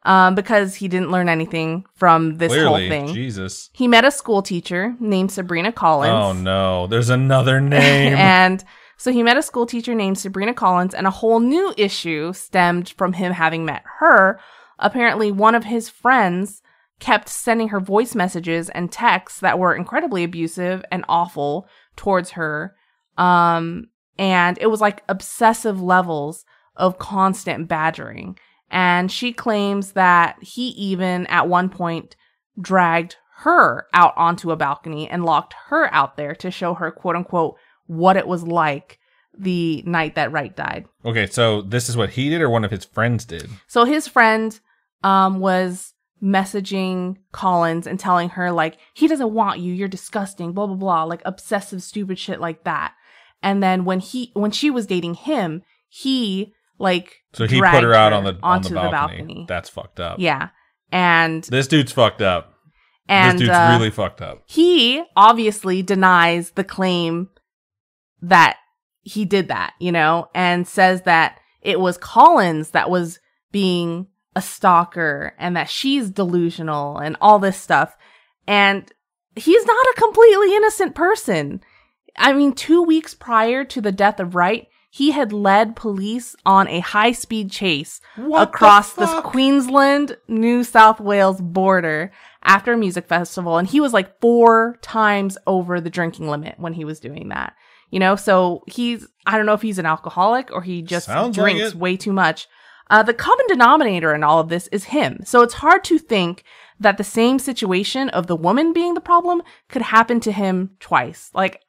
Because he didn't learn anything from this whole thing. Jesus. He met a school teacher named Sabrina Collins. Oh no, there's another name. And so he met a school teacher named Sabrina Collins, and a whole new issue stemmed from him having met her. Apparently, one of his friends kept sending her voice messages and texts that were incredibly abusive and awful towards her. And it was like obsessive levels of constant badgering. And she claims that he even at one point dragged her out onto a balcony and locked her out there to show her, quote unquote, what it was like the night that Wright died. Okay, so this is what he did or one of his friends did? So his friend was messaging Collins and telling her, like, he doesn't want you, you're disgusting, blah, blah, blah, like obsessive, stupid shit like that. And then when she was dating him, he, like, so he put her out on the balcony. That's fucked up. Yeah. And this dude's fucked up. And this dude's really fucked up. He obviously denies the claim that he did that, and says that it was Collins that was being a stalker and that she's delusional and all this stuff. And he's not a completely innocent person. I mean, 2 weeks prior to the death of Wright, he had led police on a high-speed chase across the Queensland, New South Wales border after a music festival. And he was like 4 times over the drinking limit when he was doing that. So I don't know if he's an alcoholic or he just drinks way too much. The common denominator in all of this is him. So it's hard to think that the same situation of the woman being the problem could happen to him twice. Like,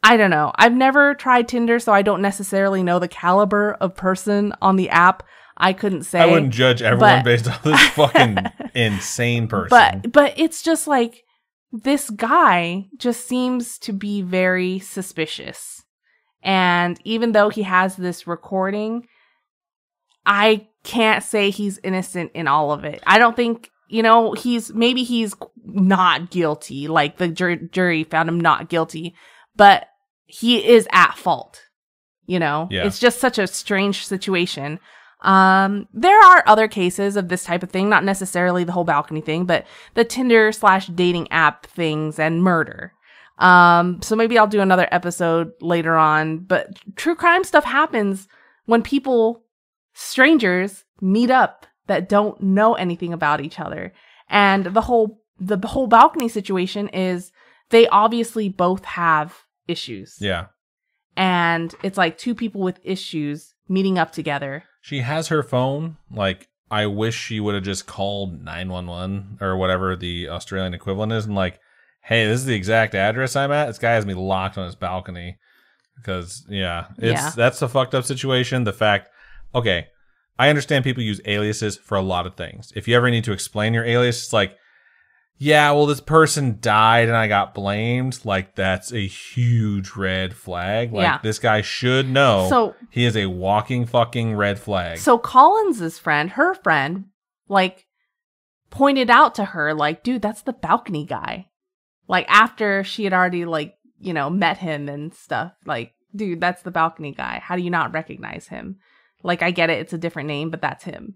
I don't know. I've never tried Tinder, so I don't necessarily know the caliber of person on the app. I couldn't say. I wouldn't judge everyone based on this fucking insane person. But it's just like, this guy just seems to be very suspicious. And even though he has this recording, I can't say he's innocent in all of it. I don't think, he's not guilty. Like, the jury found him not guilty, but he is at fault. Yeah. It's just such a strange situation. There are other cases of this type of thing, not necessarily the whole balcony thing, but the Tinder/dating app things and murder. So maybe I'll do another episode later on. But true crime stuff happens when strangers meet up that don't know anything about each other. And the whole balcony situation is they obviously both have issues. Yeah. And it's like two people with issues meeting up together. She has her phone. Like, I wish she would have just called 911 or whatever the Australian equivalent is and like, hey, this is the exact address I'm at. This guy has me locked on his balcony. Because, that's a fucked up situation. The fact, okay, I understand people use aliases for a lot of things. If you ever need to explain your alias, it's like, yeah, well, this person died and I got blamed. Like, that's a huge red flag. Like, this guy should know he is a walking fucking red flag. So Collins's friend, her friend, like, pointed out to her, like, dude, that's the balcony guy. Like, after she had already, like, you know, met him and stuff. Like, dude, that's the balcony guy. How do you not recognize him? Like, I get it. It's a different name, but that's him.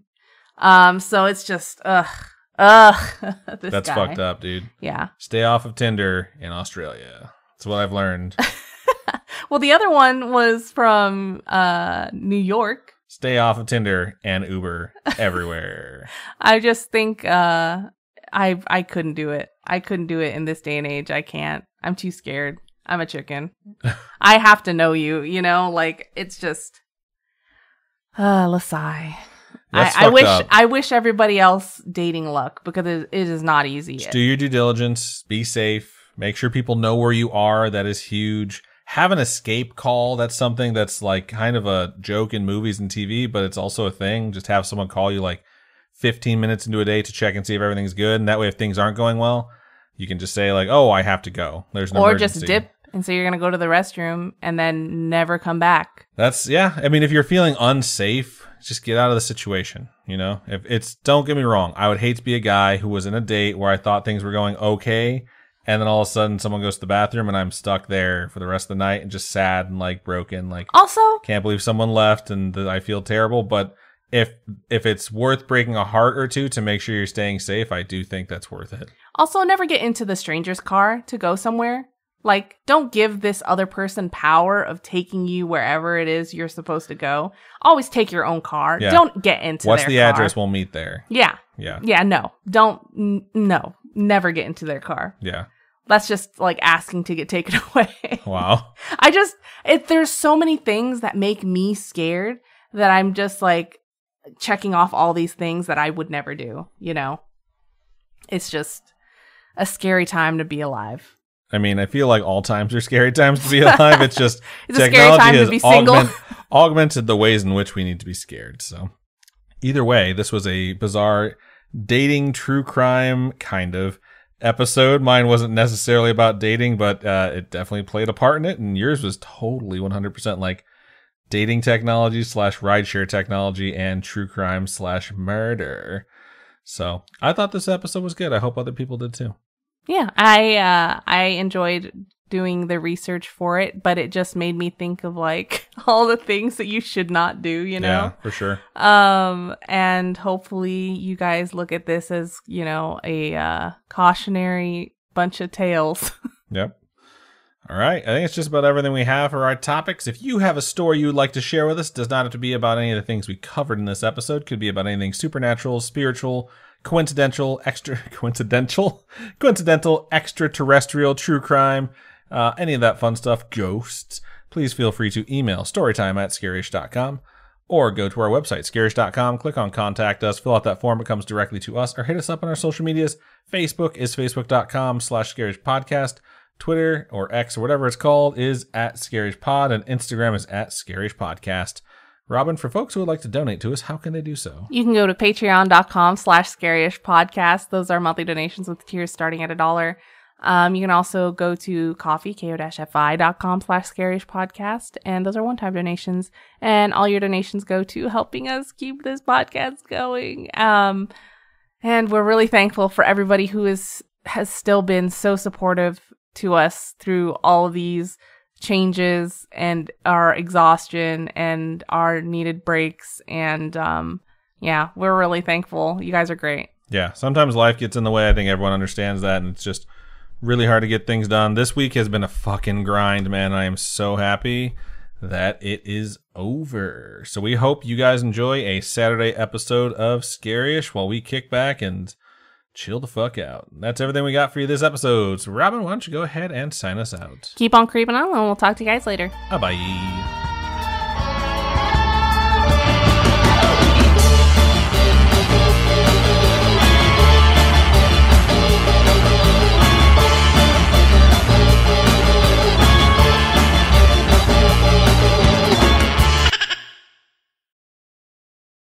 So it's just, that's guy. Fucked up, dude. Yeah. Stay off of Tinder in Australia. That's what I've learned. Well, the other one was from New York. Stay off of Tinder and Uber everywhere. I just think I couldn't do it. I couldn't do it in this day and age. I can't. I'm too scared. I'm a chicken. I have to know you, you know? Like, it's just... Lasai. I wish everybody else dating luck because it is not easy. Just do your due diligence. Be safe. Make sure people know where you are. That is huge. Have an escape call. That's something that's like kind of a joke in movies and TV, but it's also a thing. Just have someone call you like 15 minutes into a day to check and see if everything's good. And that way, if things aren't going well, you can just say like, oh, I have to go. There's no emergency. Just dip and say you're going to go to the restroom and then never come back. I mean, if you're feeling unsafe, just get out of the situation, you know? Don't get me wrong, I would hate to be a guy who was in a date where I thought things were going okay, and then all of a sudden someone goes to the bathroom and I'm stuck there for the rest of the night and just sad and like broken, like also can't believe someone left and I feel terrible. But if it's worth breaking a heart or two to make sure you're staying safe, I do think that's worth it. Also, never get into the stranger's car to go somewhere. Like, don't give this other person power of taking you wherever it is you're supposed to go. Always take your own car. Yeah. Don't get into What's their the car. address? We'll meet there. Yeah. Yeah. Yeah, no. No. Never get into their car. Yeah. That's just, like, asking to get taken away. Wow. There's so many things that make me scared that I'm just, like, checking off all these things that I would never do, you know? It's just a scary time to be alive. I mean, I feel like all times are scary times to be alive. It's just it's a scary time to be single. Augmented the ways in which we need to be scared. So either way, this was a bizarre dating true crime kind of episode. Mine wasn't necessarily about dating, but it definitely played a part in it. And yours was totally 100% like dating technology / rideshare technology and true crime / murder. So I thought this episode was good. I hope other people did too. Yeah, I enjoyed doing the research for it, but it just made me think of like all the things that you should not do, you know? Yeah, for sure. And hopefully you guys look at this as, you know, a cautionary bunch of tales. Yep. All right. I think it's just about everything we have for our topics. If you have a story you would like to share with us, it does not have to be about any of the things we covered in this episode. Could be about anything supernatural, spiritual, coincidental, extraterrestrial, true crime, any of that fun stuff, ghosts. Please feel free to email storytime@scaryish.com or go to our website, scaryish.com, click on contact us, fill out that form. It comes directly to us, or hit us up on our social medias. Facebook is facebook.com/scariyishpodcast. Twitter or X or whatever it's called is @scariyishpod, and Instagram is @scariyishpodcast. Robin, for folks who would like to donate to us, how can they do so? You can go to patreon.com/scariyishpodcast. Those are monthly donations with tiers starting at $1. You can also go to ko-fi.com/scariyishpodcast, and those are one-time donations. And all your donations go to helping us keep this podcast going. And we're really thankful for everybody who has still been so supportive to us through all of these changes and our exhaustion and our needed breaks. And yeah, we're really thankful. You guys are great. Yeah, sometimes life gets in the way. I think everyone understands that, and it's just Really hard to get things done. This week has been a fucking grind, man. I am so happy that it is over. So we hope you guys enjoy a Saturday episode of Scaryish while we kick back and chill the fuck out. That's everything we got for you this episode. So Robin, why don't you go ahead and sign us out? Keep on creeping on, and we'll talk to you guys later. Bye-bye.